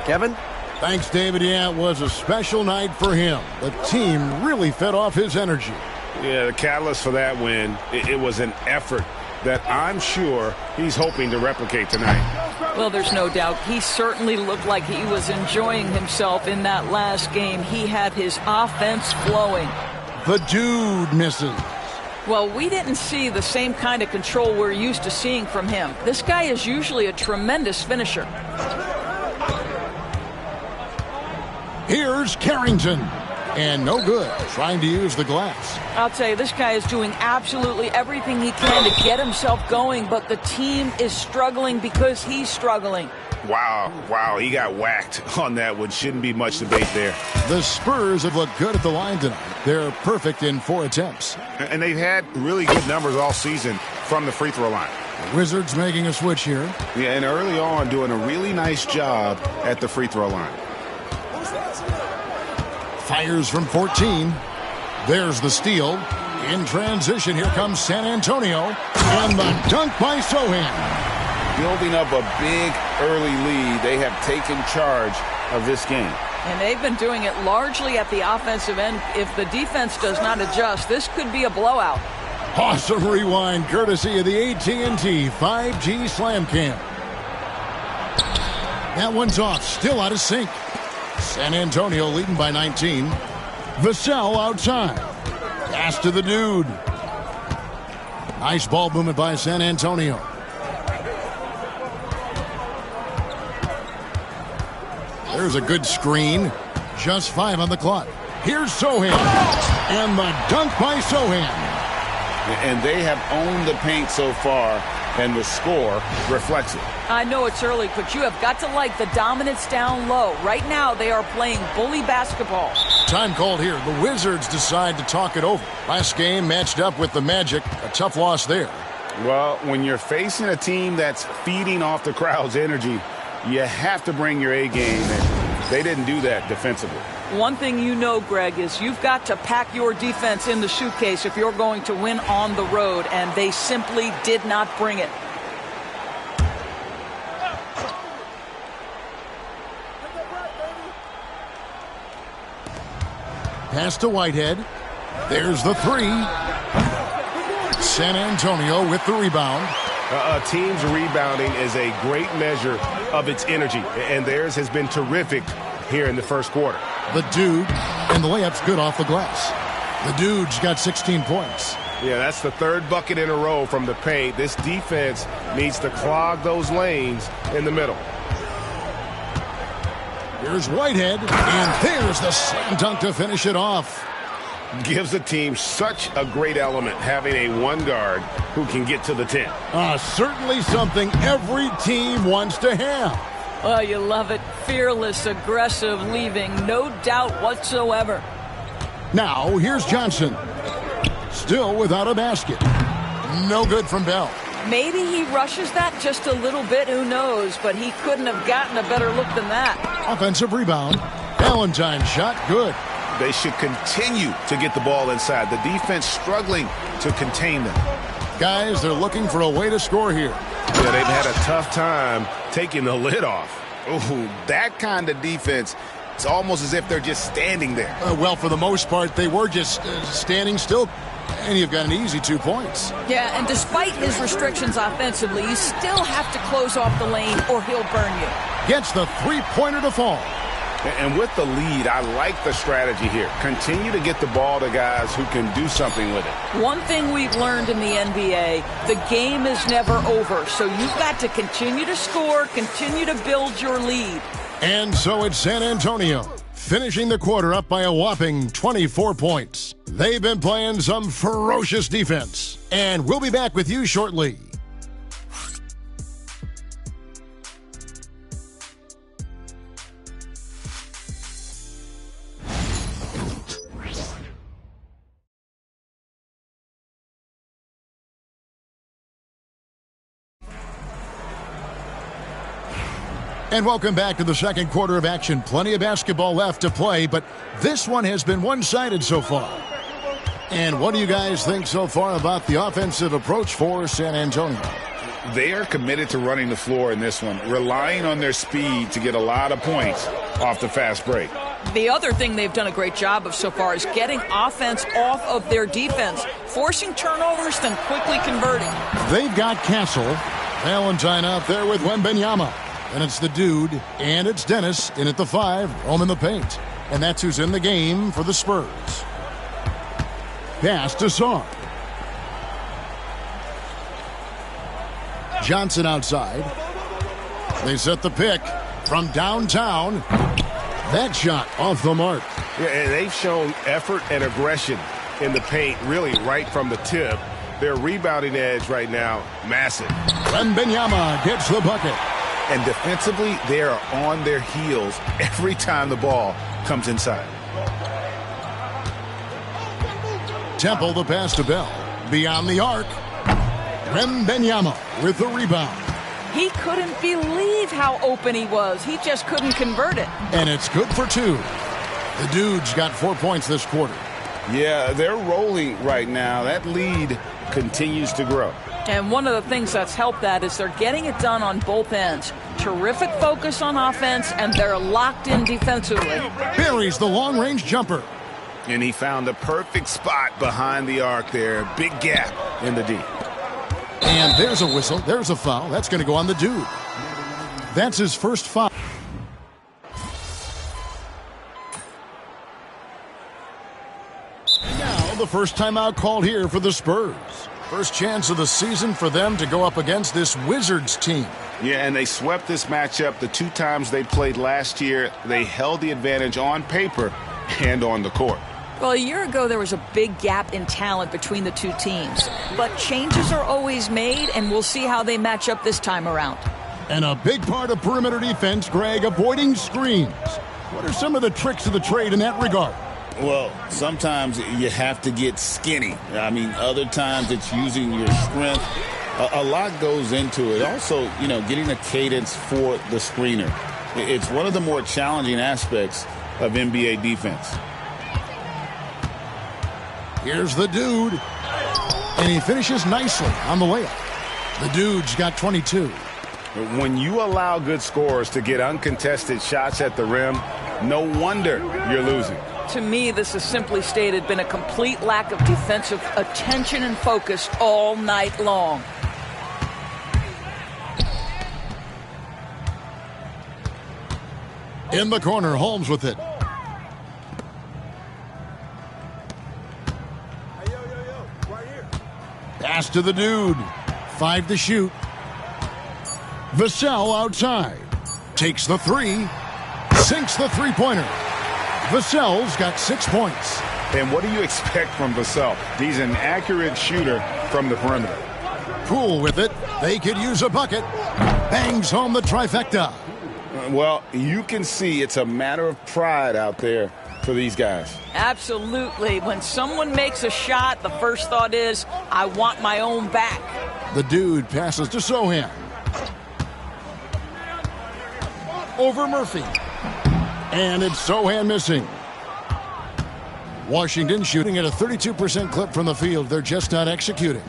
Kevin? Thanks, David. Yeah, it was a special night for him. The team really fed off his energy. Yeah, the catalyst for that win, it was an effort that I'm sure he's hoping to replicate tonight. Well, there's no doubt. He certainly looked like he was enjoying himself in that last game. He had his offense flowing. The Dude misses. Well, we didn't see the same kind of control we're used to seeing from him. This guy is usually a tremendous finisher. Here's Carrington. And no good, trying to use the glass. I'll tell you, this guy is doing absolutely everything he can to get himself going, but the team is struggling because he's struggling. Wow, he got whacked on that one. Shouldn't be much debate there. The Spurs have looked good at the line tonight. They're perfect in 4 attempts. And they've had really good numbers all season from the free throw line. The Wizards making a switch here. Yeah, and early on doing a really nice job at the free throw line. Fires from 14. There's the steal. In transition, here comes San Antonio. And the dunk by Sohan. Building up a big early lead. They have taken charge of this game. And they've been doing it largely at the offensive end. If the defense does not adjust, this could be a blowout. Awesome rewind courtesy of the AT&T 5G Slam Cam. That one's off, still out of sync. San Antonio leading by 19. Vassell outside. Pass to the Dude. Nice ball movement by San Antonio. There's a good screen. Just 5 on the clock. Here's Sohan. And the dunk by Sohan. And they have owned the paint so far, and the score reflects it. I know it's early, but you have got to like the dominance down low. Right now, they are playing bully basketball. Time called here. The Wizards decide to talk it over. Last game matched up with the Magic. A tough loss there. Well, when you're facing a team that's feeding off the crowd's energy, you have to bring your A game, and they didn't do that defensively. One thing you know, Greg, is you've got to pack your defense in the suitcase if you're going to win on the road, and they simply did not bring it. Pass to Whitehead. There's the 3. San Antonio with the rebound. A team's rebounding is a great measure of its energy, and theirs has been terrific here in the first quarter. The Dude, and the layup's good off the glass. The Dude's got 16 points. Yeah, that's the 3rd bucket in a row from the paint. This defense needs to clog those lanes in the middle. Here's Whitehead, and there's the slam dunk to finish it off. Gives the team such a great element having a 1 guard who can get to the 10. Certainly something every team wants to have. Oh, you love it. Fearless, aggressive, leaving no doubt whatsoever. Now, here's Johnson. Still without a basket. No good from Bell. Maybe he rushes that just a little bit, who knows, but he couldn't have gotten a better look than that. Offensive rebound. Valentine's shot, good. They should continue to get the ball inside. The defense struggling to contain them. Guys, they're looking for a way to score here. Yeah, they've had a tough time taking the lid off. Ooh, that kind of defense, it's almost as if they're just standing there. Well, for the most part, they were just standing still. And you've got an easy 2 points. Yeah, and despite his restrictions offensively, you still have to close off the lane or he'll burn you. Gets the 3-pointer to fall. And with the lead, I like the strategy here. Continue to get the ball to guys who can do something with it. One thing we've learned in the NBA, the game is never over. So you've got to continue to score, continue to build your lead. And so it's San Antonio finishing the quarter up by a whopping 24 points. They've been playing some ferocious defense, and we'll be back with you shortly. And welcome back to the second quarter of action. Plenty of basketball left to play, but this one has been one-sided so far. And what do you guys think so far about the offensive approach for San Antonio? They are committed to running the floor in this one, relying on their speed to get a lot of points off the fast break. The other thing they've done a great job of so far is getting offense off of their defense, forcing turnovers, then quickly converting. They've got Castle, Valentine out there with Wembanyama. And it's the dude, and it's Dennis in at the 5, roaming the paint. And that's who's in the game for the Spurs. Pass to Sarr. Johnson outside. They set the pick from downtown. That shot off the mark. Yeah, and they've shown effort and aggression in the paint, really right from the tip. Their rebounding edge right now, massive. Wembanyama gets the bucket. And defensively, they are on their heels every time the ball comes inside. Temple the pass to Bell. Beyond the arc. Wembanyama with the rebound. He couldn't believe how open he was. He just couldn't convert it. And it's good for 2. The dude's got 4 points this quarter. Yeah, they're rolling right now. That lead continues to grow. And one of the things that's helped that is they're getting it done on both ends. Terrific focus on offense, and they're locked in defensively. Buries the long-range jumper. And he found the perfect spot behind the arc there. Big gap in the D. And there's a whistle. There's a foul. That's going to go on the dude. That's his first foul. Now the first timeout called here for the Spurs. First chance of the season for them to go up against this Wizards team. Yeah, and they swept this matchup the 2 times they played last year. They held the advantage on paper and on the court. Well, a year ago, there was a big gap in talent between the 2 teams. But changes are always made, and we'll see how they match up this time around. And a big part of perimeter defense, Greg, avoiding screens. What are some of the tricks of the trade in that regard? Well, sometimes you have to get skinny. I mean, other times it's using your strength. A lot goes into it. Also, getting a cadence for the screener. It's one of the more challenging aspects of NBA defense. Here's the dude. And he finishes nicely on the layup. The dude's got 22. When you allow good scorers to get uncontested shots at the rim, no wonder you're losing. To me, this has simply stated been a complete lack of defensive attention and focus all night long. In the corner, Holmes with it. Pass to the dude. 5 to shoot. Vassell outside. Takes the 3. Sinks the three-pointer. Vassell's got 6 points. And what do you expect from Vassell? He's an accurate shooter from the perimeter. Poole with it. They could use a bucket. Bangs home the trifecta. Well, you can see it's a matter of pride out there for these guys. Absolutely. When someone makes a shot, the first thought is, I want my own back. The dude passes to Sohan. Over Murphy. And it's Sohan missing. Washington shooting at a 32% clip from the field. They're just not executing.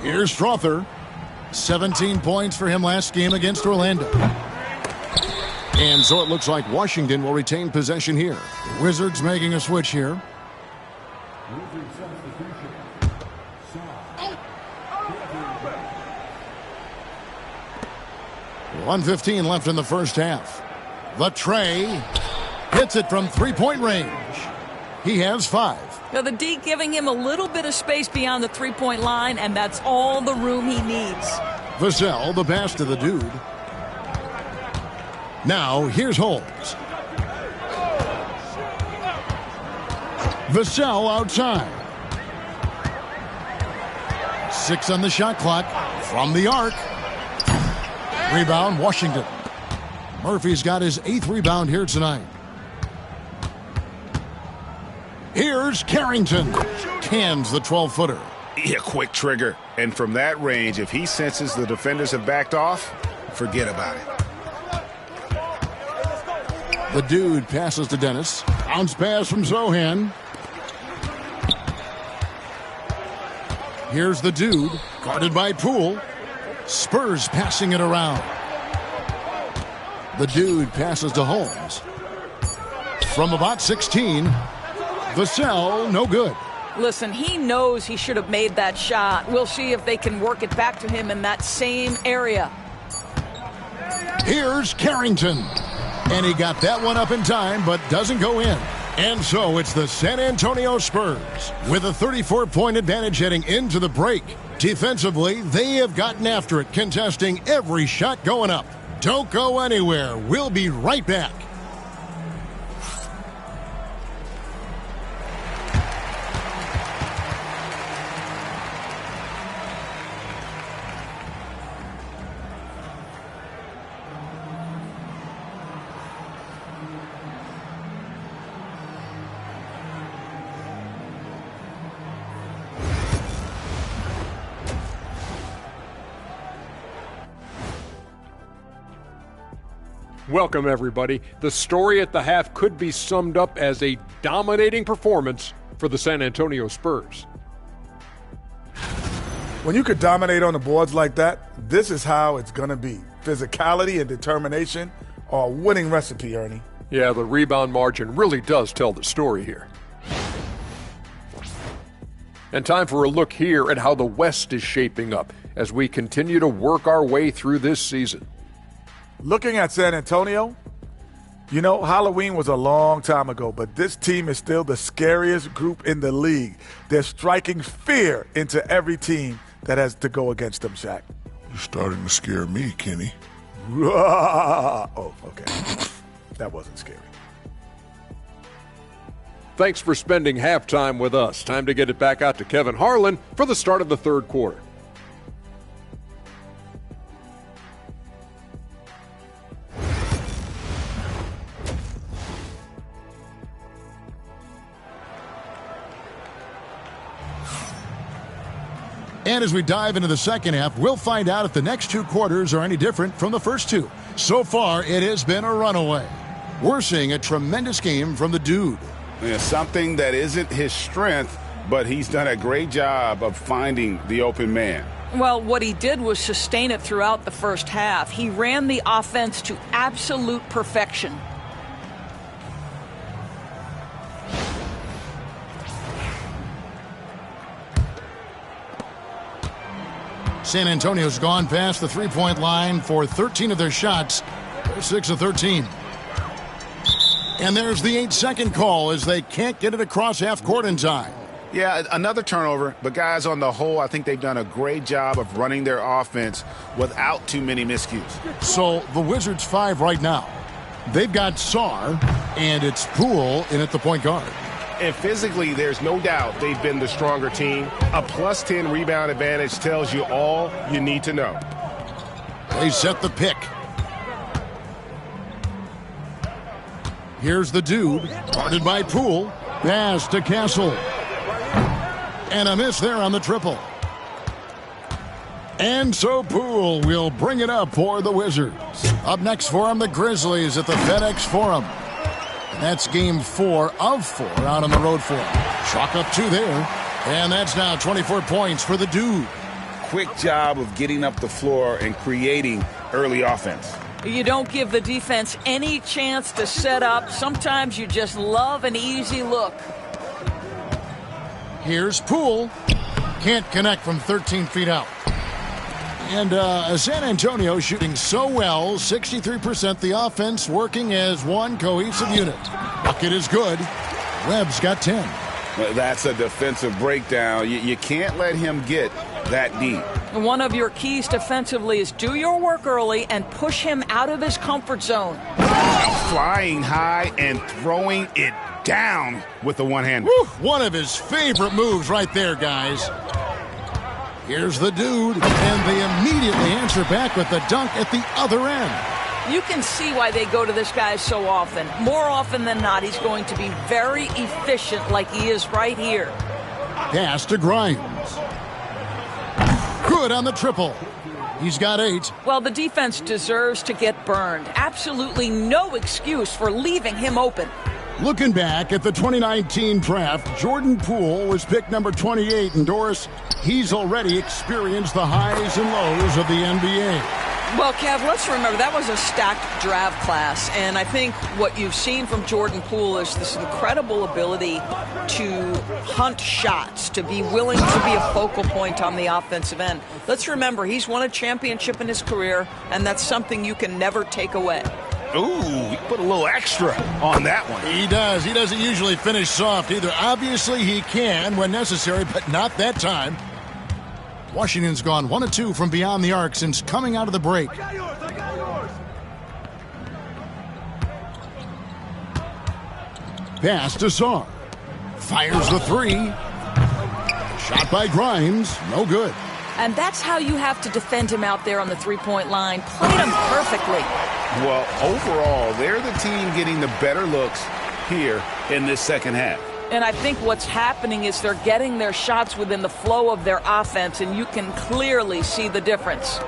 Here's Strother. 17 points for him last game against Orlando. And so it looks like Washington will retain possession here. The Wizards making a switch here. 1:15 left in the first half. The tray hits it from three-point range. He has 5. Now the D giving him a little bit of space beyond the three-point line, and that's all the room he needs. Vassell, the pass to the dude. Now, here's Holmes. Vassell outside. 6 on the shot clock from the arc. Rebound, Washington. Murphy's got his 8th rebound here tonight. Here's Carrington. Cans the 12-footer. Yeah, quick trigger. And from that range, if he senses the defenders have backed off, forget about it. The dude passes to Dennis. Bounce pass from Zohan. Here's the dude, guarded by Poole. Spurs passing it around. The dude passes to Holmes. From about 16, Vassell, no good. Listen, he knows he should have made that shot. We'll see if they can work it back to him in that same area. Here's Carrington. And he got that one up in time, but doesn't go in. And so it's the San Antonio Spurs with a 34-point advantage heading into the break. Defensively, they have gotten after it, contesting every shot going up. Don't go anywhere. We'll be right back. Welcome, everybody. The story at the half could be summed up as a dominating performance for the San Antonio Spurs. When you could dominate on the boards like that, this is how it's going to be. Physicality and determination are a winning recipe, Ernie. Yeah, the rebound margin really does tell the story here. And time for a look here at how the West is shaping up as we continue to work our way through this season. Looking at San Antonio, you know, Halloween was a long time ago, but this team is still the scariest group in the league. They're striking fear into every team that has to go against them, Shaq. You're starting to scare me, Kenny. Oh, okay. That wasn't scary. Thanks for spending halftime with us. Time to get it back out to Kevin Harlan for the start of the third quarter. And as we dive into the second half, we'll find out if the next 2 quarters are any different from the first 2. So far, it has been a runaway. We're seeing a tremendous game from the dude. Yeah, something that isn't his strength, but he's done a great job of finding the open man. Well, what he did was sustain it throughout the first half. He ran the offense to absolute perfection. San Antonio's gone past the three-point line for 13 of their shots. They're 6 of 13. And there's the 8-second call as they can't get it across half court in time. Yeah, another turnover, but guys, on the whole, I think they've done a great job of running their offense without too many miscues. So the Wizards 5 right now. They've got Sarr, and it's Poole in at the point guard. And physically, there's no doubt they've been the stronger team. A plus 10 rebound advantage tells you all you need to know. They set the pick. Here's the dude, guarded by Poole. Pass to Castle. And a miss there on the triple. And so Poole will bring it up for the Wizards. Up next for them, the Grizzlies at the FedEx Forum. That's game 4 of 4 out on the road for him. Chalk up 2 there. And that's now 24 points for the dude. Quick job of getting up the floor and creating early offense. You don't give the defense any chance to set up. Sometimes you just love an easy look. Here's Poole. Can't connect from 13 feet out. And San Antonio shooting so well, 63%, the offense working as one cohesive unit. Bucket is good. Webb's got 10. That's a defensive breakdown. You can't let him get that deep. One of your keys defensively is do your work early and push him out of his comfort zone. Flying high and throwing it down with the one-hander. One of his favorite moves right there, guys. Here's the dude, and they immediately answer back with the dunk at the other end. You can see why they go to this guy so often. More often than not, he's going to be very efficient like he is right here. Pass to Grimes. Good on the triple. He's got 8. Well, the defense deserves to get burned. Absolutely no excuse for leaving him open. Looking back at the 2019 draft, Jordan Poole was picked number 28, and Doris, he's already experienced the highs and lows of the NBA. Well, Kev, let's remember that was a stacked draft class, and I think what you've seen from Jordan Poole is this incredible ability to hunt shots, to be willing to be a focal point on the offensive end. Let's remember, he's won a championship in his career, and that's something you can never take away. Ooh, he put a little extra on that one. He does. He doesn't usually finish soft either. Obviously, he can when necessary, but not that time. Washington's gone 1 of 2 from beyond the arc since coming out of the break. Pass to Sarr. Fires the 3. Shot by Grimes. No good. And that's how you have to defend him out there on the three-point line. Played him perfectly. Well, overall, they're the team getting the better looks here in this second half. And I think what's happening is they're getting their shots within the flow of their offense, and you can clearly see the difference.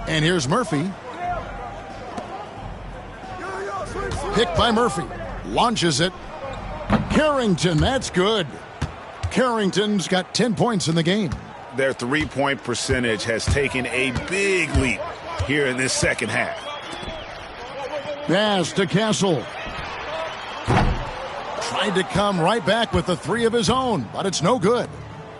And here's Murphy. Picked by Murphy. Launches it. Carrington, that's good. Carrington's got 10 points in the game. Their three-point percentage has taken a big leap here in this second half. Pass to Castle. Tried to come right back with the 3 of his own, but it's no good.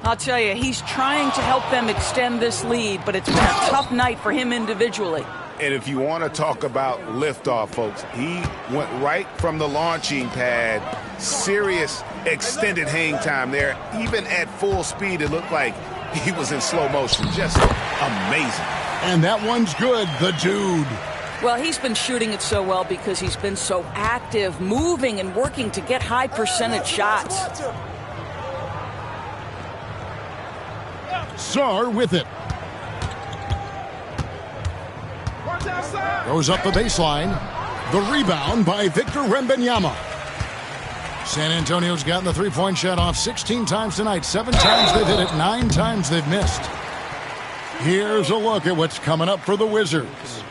I'll tell you, he's trying to help them extend this lead, but it's been a tough night for him individually. And if you want to talk about liftoff, folks, he went right from the launching pad. Serious extended hang time there. Even at full speed, it looked like he was in slow motion. Just amazing. And that one's good, the dude. Well, he's been shooting it so well because he's been so active, moving and working to get high percentage shots. Sarr with it. Goes up the baseline. The rebound by Victor Wembanyama. San Antonio's gotten the three-point shot off 16 times tonight. 7 times they've hit it, 9 times they've missed. Here's a look at what's coming up for the Wizards.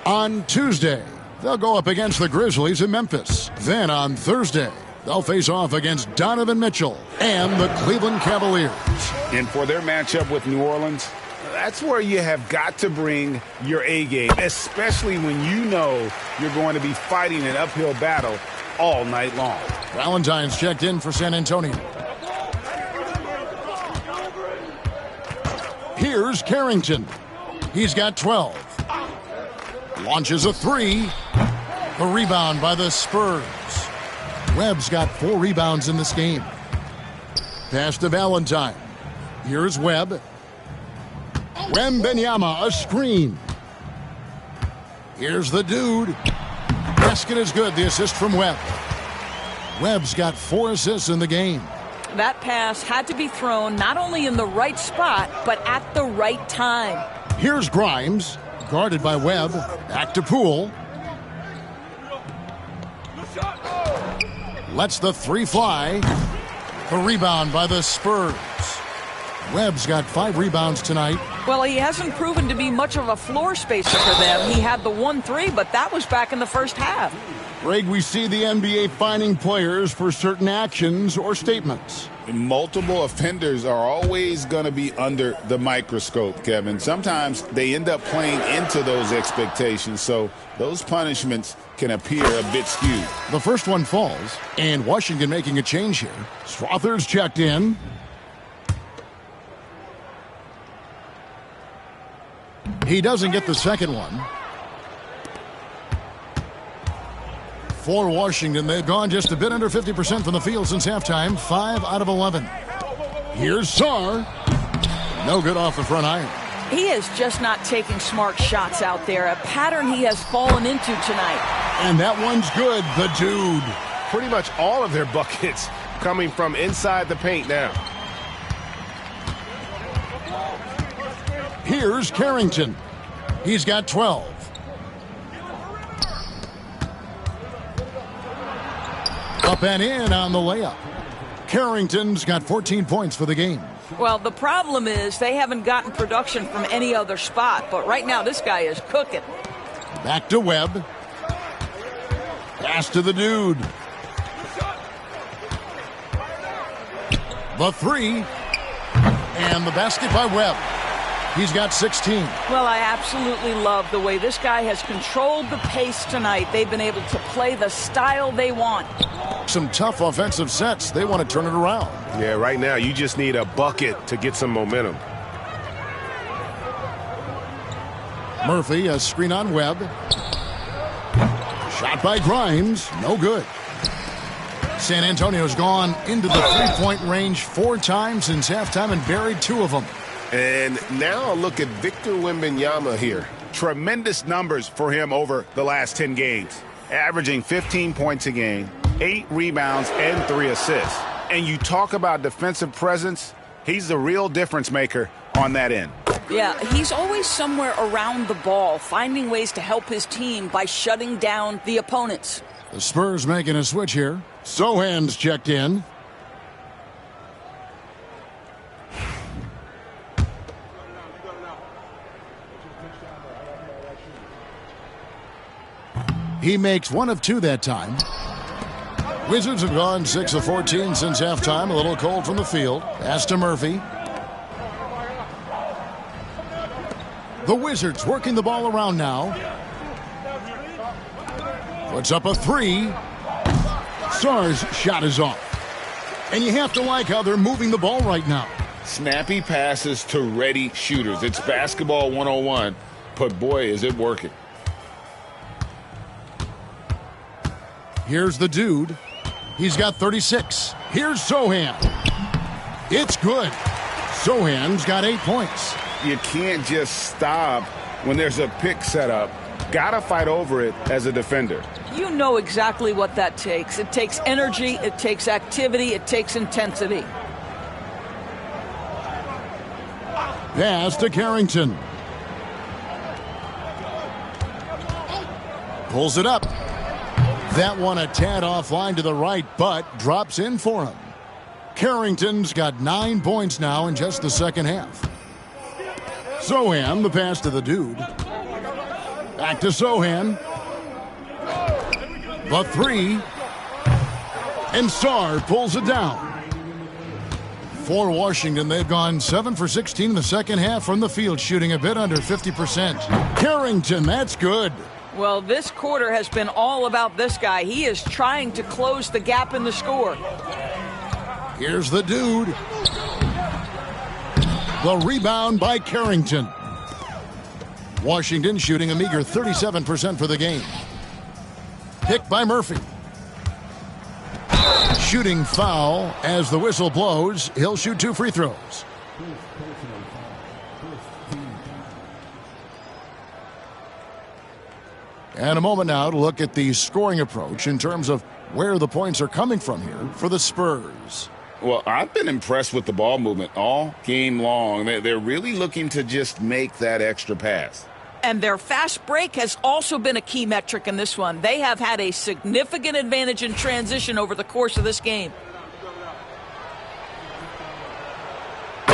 On Tuesday, they'll go up against the Grizzlies in Memphis. Then on Thursday, they'll face off against Donovan Mitchell and the Cleveland Cavaliers. And for their matchup with New Orleans, that's where you have got to bring your A game, especially when you know you're going to be fighting an uphill battle all night long. Valentine's checked in for San Antonio. Here's Carrington. He's got 12. Launches a 3. The rebound by the Spurs. Webb's got 4 rebounds in this game. Pass to Valentine. Here's Webb. Wembanyama, a screen. Here's the dude. Basket is good. The assist from Webb. Webb's got 4 assists in the game. That pass had to be thrown not only in the right spot, but at the right time. Here's Grimes, guarded by Webb. Back to Poole. Lets the 3 fly. The rebound by the Spurs. Webb's got 5 rebounds tonight. Well, he hasn't proven to be much of a floor spacer for them. He had the 1-3, but that was back in the first half. Greg, we see the NBA fining players for certain actions or statements. Multiple offenders are always going to be under the microscope, Kevin. Sometimes they end up playing into those expectations, so those punishments can appear a bit skewed. The first one falls, and Washington making a change here. Strother's checked in. He doesn't get the second one. For Washington, they've gone just a bit under 50% from the field since halftime, 5 out of 11. Here's Sarr. No good off the front iron. He is just not taking smart shots out there, a pattern he has fallen into tonight. And that one's good, the dude. Pretty much all of their buckets coming from inside the paint now. Here's Carrington. He's got 12. Up and in on the layup. Carrington's got 14 points for the game. Well, the problem is they haven't gotten production from any other spot, but right now this guy is cooking. Back to Webb. Pass to the dude. The three. And the basket by Webb. He's got 16. Well, I absolutely love the way this guy has controlled the pace tonight. They've been able to play the style they want. Some tough offensive sets. They want to turn it around. Yeah, right now you just need a bucket to get some momentum. Murphy, a screen on Webb. Shot by Grimes. No good. San Antonio's gone into the three-point range 4 times since halftime and buried 2 of them. And now look at Victor Wembanyama here. Tremendous numbers for him over the last 10 games. Averaging 15 points a game, 8 rebounds, and 3 assists. And you talk about defensive presence, he's the real difference maker on that end. Yeah, he's always somewhere around the ball, finding ways to help his team by shutting down the opponents. The Spurs making a switch here. Sohan's checked in. He makes 1 of 2 that time. Wizards have gone 6 of 14 since halftime. A little cold from the field. Pass to Murphy. The Wizards working the ball around now. Puts up a 3. Sarr's shot is off. And you have to like how they're moving the ball right now. Snappy passes to ready shooters. It's basketball 101, but boy, is it working. Here's the dude. He's got 36. Here's Sohan. It's good. Sohan's got 8 points. You can't just stop when there's a pick set up. Gotta fight over it as a defender. You know exactly what that takes. It takes energy, it takes activity, it takes intensity. Pass to Carrington. Pulls it up. That one a tad offline to the right, but drops in for him. Carrington's got 9 points now in just the second half. Sohan, the pass to the dude. Back to Sohan. The 3. And Sarr pulls it down. For Washington, they've gone 7 for 16 in the second half from the field, shooting a bit under 50%. Carrington, that's good. Well, this quarter has been all about this guy. He is trying to close the gap in the score. Here's the dude. The rebound by Carrington. Washington shooting a meager 37% for the game. Picked by Murphy. Shooting foul as the whistle blows. He'll shoot 2 free throws. And a moment now to look at the scoring approach in terms of where the points are coming from here for the Spurs. Well, I've been impressed with the ball movement all game long. They're really looking to just make that extra pass. And their fast break has also been a key metric in this one. They have had a significant advantage in transition over the course of this game.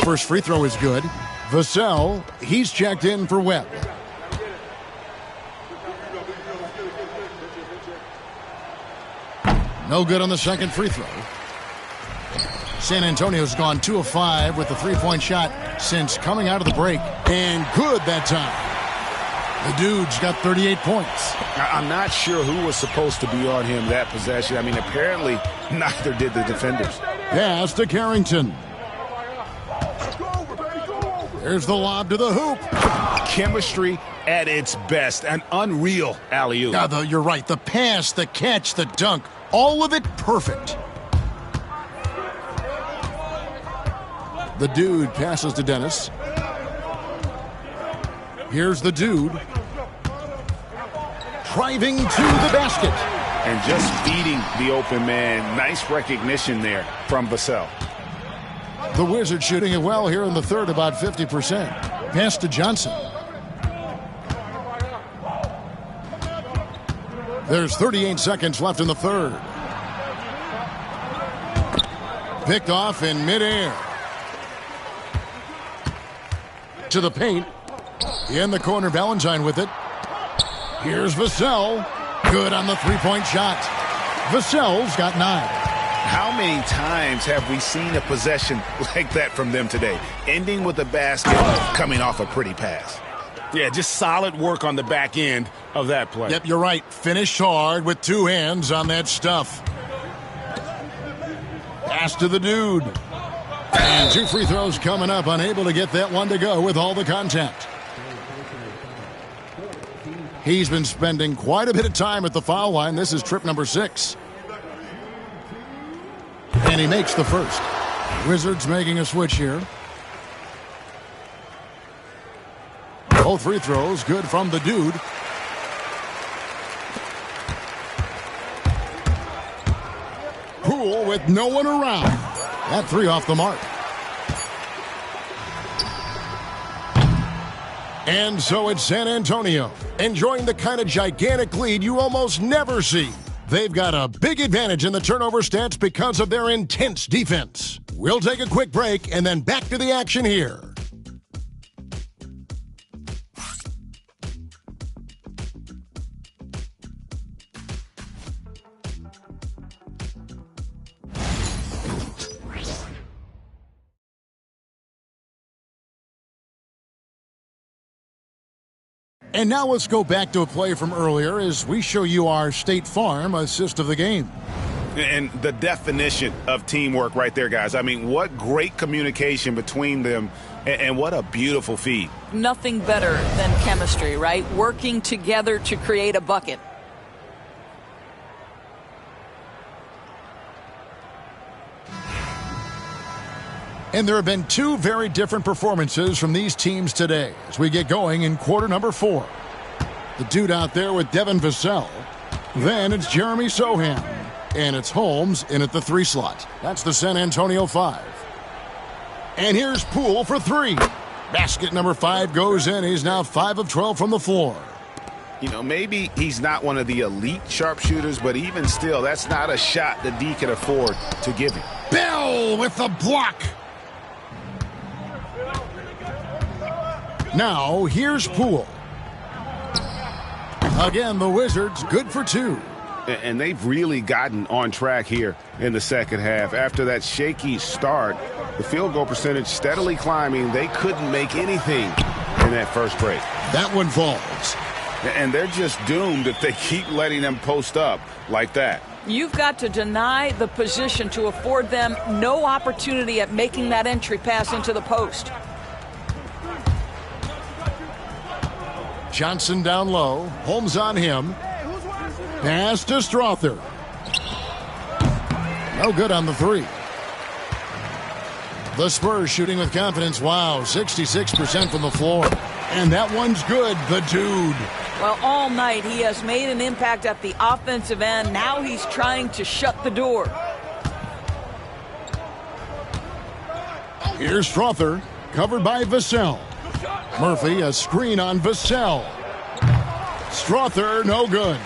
First free throw is good. Vassell, he's checked in for Webb. No good on the second free throw. San Antonio's gone 2 of 5 with the 3-point shot since coming out of the break. And good that time. The dude's got 38 points. I'm not sure who was supposed to be on him that possession. I mean, apparently neither did the defenders. Pass to Carrington. There's the lob to the hoop. Chemistry at its best. An unreal alley-oop. Yeah, you're right. The pass, the catch, the dunk, all of it perfect. The dude passes to Dennis. Here's the dude. Driving to the basket. And just feeding the open man. Nice recognition there from Vassell. The Wizards shooting it well here in the third, about 50%. Pass to Johnson. There's 38 seconds left in the third. Picked off in midair. To the paint. In the corner, Valentine with it. Here's Vassell. Good on the three-point shot. Vassell's got 9. How many times have we seen a possession like that from them today? Ending with a basket, coming off a pretty pass. Yeah, just solid work on the back end of that play. Yep, you're right. Finished hard with 2 hands on that stuff. Pass to the dude. And 2 free throws coming up. Unable to get that one to go with all the contact. He's been spending quite a bit of time at the foul line. This is trip number 6. And he makes the first. Wizards making a switch here. Both free throws good from the dude. Poole with no one around. That 3 off the mark. And so it's San Antonio, enjoying the kind of gigantic lead you almost never see. They've got a big advantage in the turnover stats because of their intense defense. We'll take a quick break and then back to the action here. And now let's go back to a play from earlier as we show you our State Farm assist of the game. And the definition of teamwork right there, guys. I mean, what great communication between them, and what a beautiful feed. Nothing better than chemistry, right? Working together to create a bucket. And there have been 2 very different performances from these teams today as we get going in quarter number 4. The dude out there with Devin Vassell. Then it's Jeremy Sohan. And it's Holmes in at the 3 slot. That's the San Antonio 5. And here's Poole for 3. Basket number 5 goes in. He's now 5 of 12 from the floor. You know, maybe he's not one of the elite sharpshooters, but even still, that's not a shot that D can afford to give him. Bell with the block. Now, here's Poole. Again, the Wizards good for 2. And they've really gotten on track here in the second half. After that shaky start, the field goal percentage steadily climbing. They couldn't make anything in that first break. That one falls. And they're just doomed if they keep letting them post up like that. You've got to deny the position to afford them no opportunity at making that entry pass into the post. Johnson down low. Holmes on him. Pass to Strother. No good on the 3. The Spurs shooting with confidence. Wow, 66% from the floor. And that one's good, the dude. Well, all night he has made an impact at the offensive end. Now he's trying to shut the door. Here's Strother, covered by Vassell. Murphy, a screen on Vassell. Strother, no good.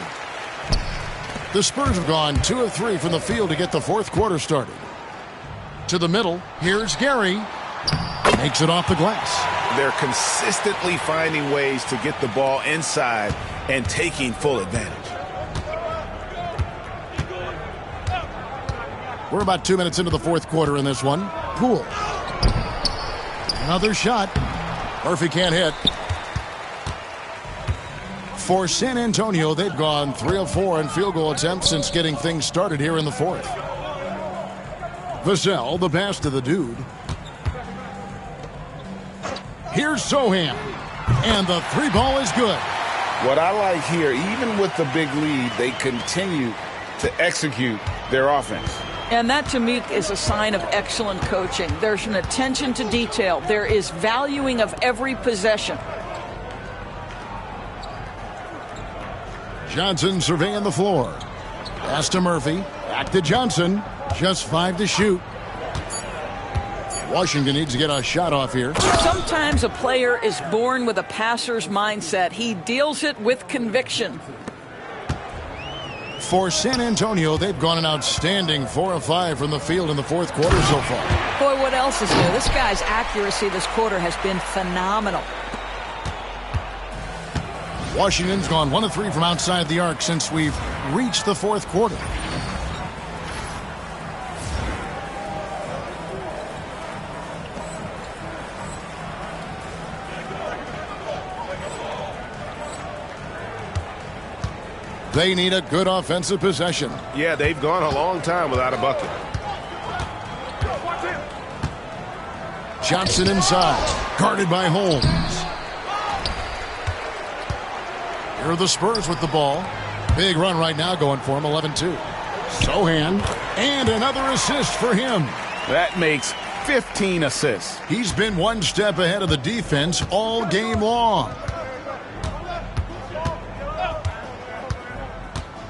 The Spurs have gone 2 of 3 from the field to get the fourth quarter started. To the middle, here's Gary. Makes it off the glass. They're consistently finding ways to get the ball inside and taking full advantage. We're about 2 minutes into the fourth quarter in this one. Poole. Another shot. Murphy can't hit. For San Antonio, they've gone 3 of 4 in field goal attempts since getting things started here in the fourth. Vassell, the pass to the dude. Here's Sohan. And the three ball is good. What I like here, even with the big lead, they continue to execute their offense. And that, to me, is a sign of excellent coaching. There's an attention to detail. There is valuing of every possession. Johnson surveying the floor. Pass to Murphy. Back to Johnson. Just 5 to shoot. Washington needs to get a shot off here. Sometimes a player is born with a passer's mindset. He deals it with conviction. For San Antonio, they've gone an outstanding 4 of 5 from the field in the fourth quarter so far. Boy, what else is new? This guy's accuracy this quarter has been phenomenal. Washington's gone 1 of 3 from outside the arc since we've reached the fourth quarter. They need a good offensive possession. Yeah, they've gone a long time without a bucket. Johnson inside, guarded by Holmes. Here are the Spurs with the ball. Big run right now going for him, 11-2. Sohan, and another assist for him. That makes 15 assists. He's been one step ahead of the defense all game long.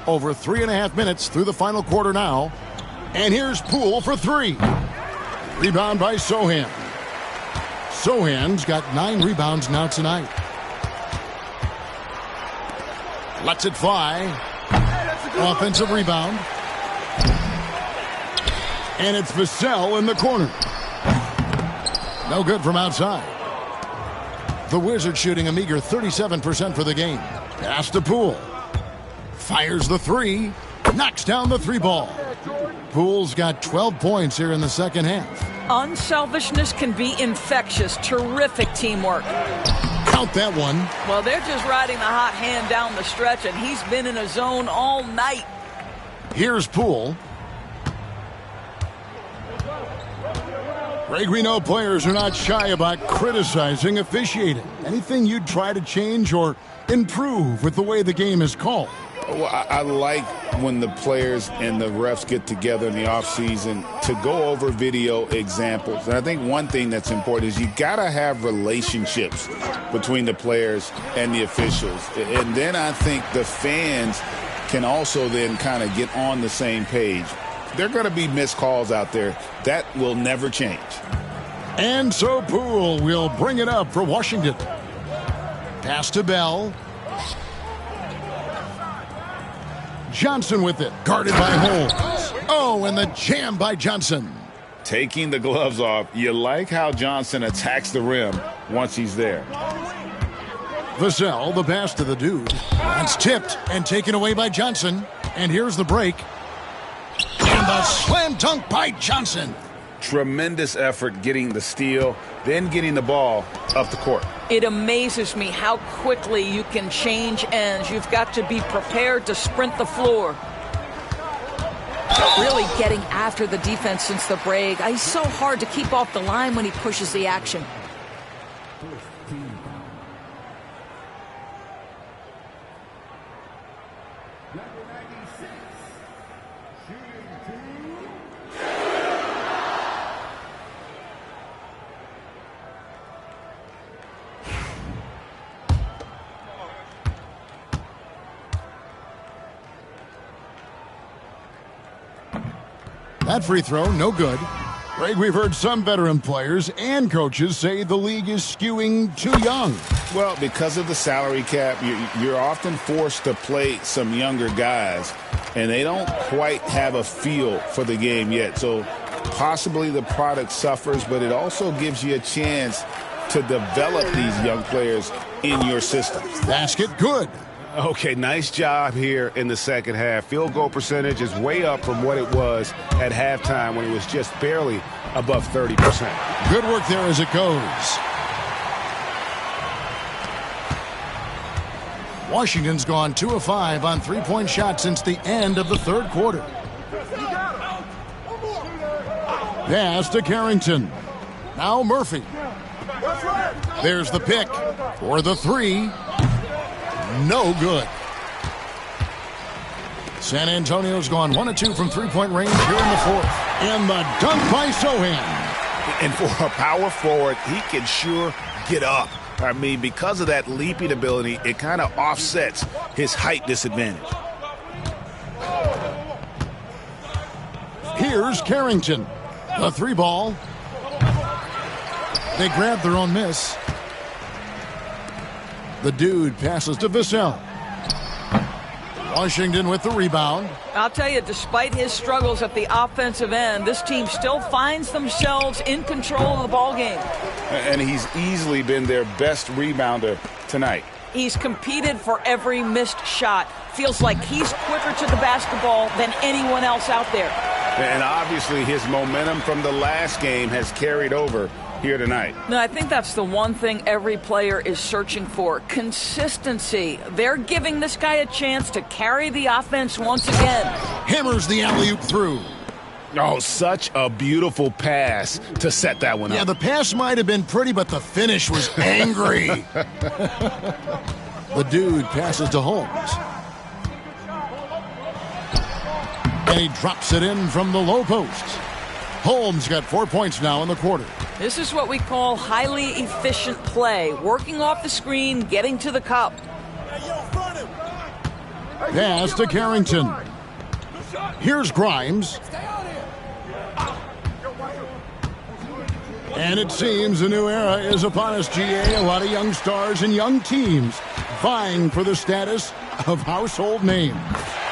Over 3.5 minutes through the final quarter now. And here's Poole for 3. Rebound by Sohan. Sohan's got 9 rebounds now tonight. Lets it fly. Offensive rebound. And it's Vassell in the corner. No good from outside. The Wizards shooting a meager 37% for the game. Pass to Poole. Fires the 3. Knocks down the 3 ball. Poole's got 12 points here in the second half. Unselfishness can be infectious. Terrific teamwork. Count that one. Well, they're just riding the hot hand down the stretch, and he's been in a zone all night. Here's Poole. Greg, we know players are not shy about criticizing officiating. Anything you'd try to change or improve with the way the game is called? Well, I like when the players and the refs get together in the offseason to go over video examples. And I think one thing that's important is you got to have relationships between the players and the officials. And then I think the fans can also then kind of get on the same page. There are going to be missed calls out there. That will never change. And so Poole will bring it up for Washington. Pass to Bell. Johnson with it, guarded by Holmes. Oh, and the jam by Johnson. Taking the gloves off, you like how Johnson attacks the rim once he's there. Vassell, the pass to the dude. That's tipped and taken away by Johnson. And here's the break. And the slam dunk by Johnson. Tremendous effort getting the steal, then getting the ball up the court. It amazes me how quickly you can change ends. You've got to be prepared to sprint the floor. Really getting after the defense since the break. He's so hard to keep off the line when he pushes the action. That free throw, no good. Greg, we've heard some veteran players and coaches say the league is skewing too young. Well, because of the salary cap, you're often forced to play some younger guys, and they don't quite have a feel for the game yet. So possibly the product suffers, but it also gives you a chance to develop these young players in your system. Basket good. Okay, nice job here in the second half. Field goal percentage is way up from what it was at halftime when it was just barely above 30%. Good work there as it goes. Washington's gone 2 of 5 on three-point shots since the end of the third quarter. Pass to Carrington. Now Murphy. There's the pick for the three. No good. San Antonio's gone 1 of 2 from three-point range here in the fourth. And the dunk by Sohan. And for a power forward, he can sure get up. I mean, because of that leaping ability, it kind of offsets his height disadvantage. Here's Carrington. The three ball. They grab their own miss. The dude passes to Vassell. Washington with the rebound. I'll tell you, despite his struggles at the offensive end, this team still finds themselves in control of the ball game. And he's easily been their best rebounder tonight. He's competed for every missed shot. Feels like he's quicker to the basketball than anyone else out there. And obviously his momentum from the last game has carried over here tonight. No, I think that's the one thing every player is searching for. Consistency. They're giving this guy a chance to carry the offense once again. Hammers the alley-oop through. Oh, such a beautiful pass to set that one up. Yeah, the pass might have been pretty, but the finish was angry. The dude passes to Holmes. And he drops it in from the low post. Holmes got 4 points now in the quarter. This is what we call highly efficient play. Working off the screen, getting to the cup. Pass to Carrington. Here's Grimes. And it seems a new era is upon us, GA. A lot of young stars and young teams vying for the status of household names.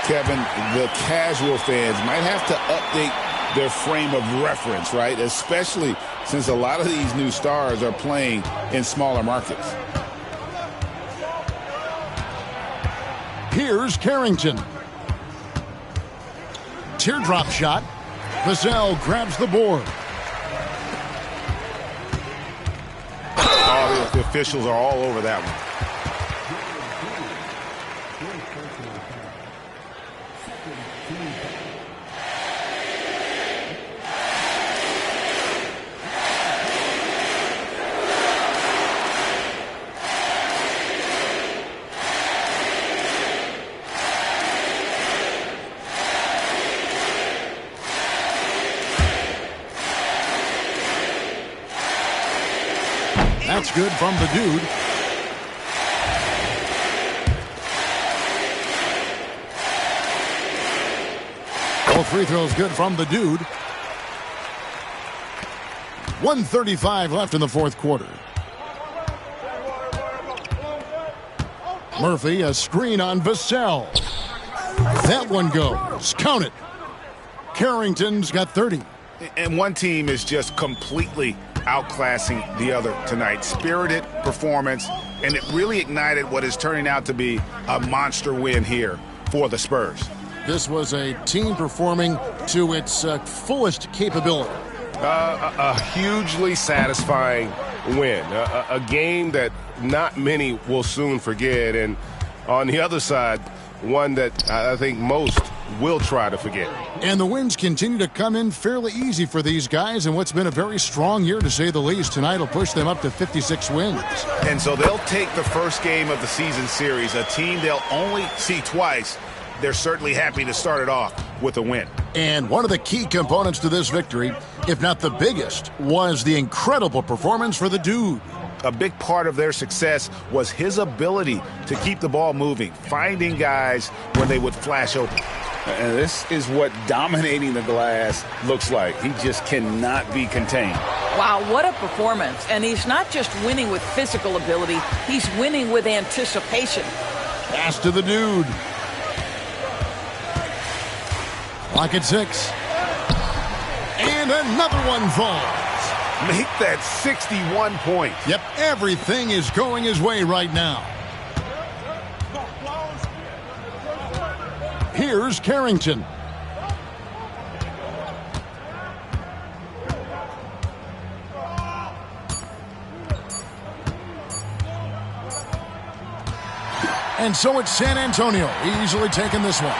Kevin, the casual fans might have to update their frame of reference, right? Especially since a lot of these new stars are playing in smaller markets. Here's Carrington. Teardrop shot. Vassell grabs the board. Oh, the officials are all over that one. That's good from the dude. All free throws good from the dude. 1:35 left in the fourth quarter. Murphy, a screen on Vassell. That one goes. Count it. Carrington's got 30. And one team is just completely outclassing the other tonight. Spirited performance, and it really ignited what is turning out to be a monster win here for the Spurs. This was a team performing to its fullest capability. A hugely satisfying win. A game that not many will soon forget. And on the other side, one that I think most will try to forget. And the wins continue to come in fairly easy for these guys, and what's been a very strong year, to say the least. Tonight will push them up to 56 wins. And so they'll take the first game of the season series, a team they'll only see twice. They're certainly happy to start it off with a win. And one of the key components to this victory, if not the biggest, was the incredible performance for the dude. A big part of their success was his ability to keep the ball moving, finding guys when they would flash open. And this is what dominating the glass looks like. He just cannot be contained. Wow, what a performance. And he's not just winning with physical ability, he's winning with anticipation. Pass to the dude. Lock at 6. And another one falls. Make that 61 points. Yep, everything is going his way right now. Here's Carrington. And so it's San Antonio, easily taking this one.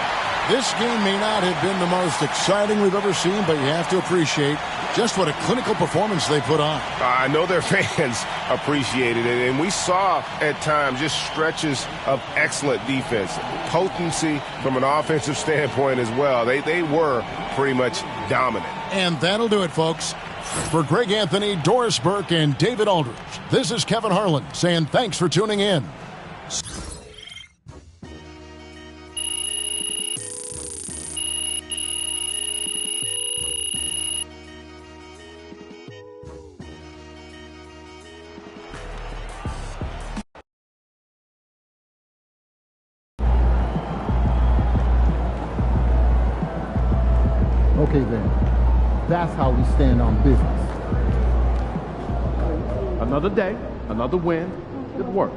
This game may not have been the most exciting we've ever seen, but you have to appreciate just what a clinical performance they put on. I know their fans appreciated it, and we saw at times just stretches of excellent defense, potency from an offensive standpoint as well. They were pretty much dominant. And that'll do it, folks. For Greg Anthony, Doris Burke, and David Aldridge, this is Kevin Harlan saying thanks for tuning in. Okay then, that's how we stand on business. Another day, another win, good work.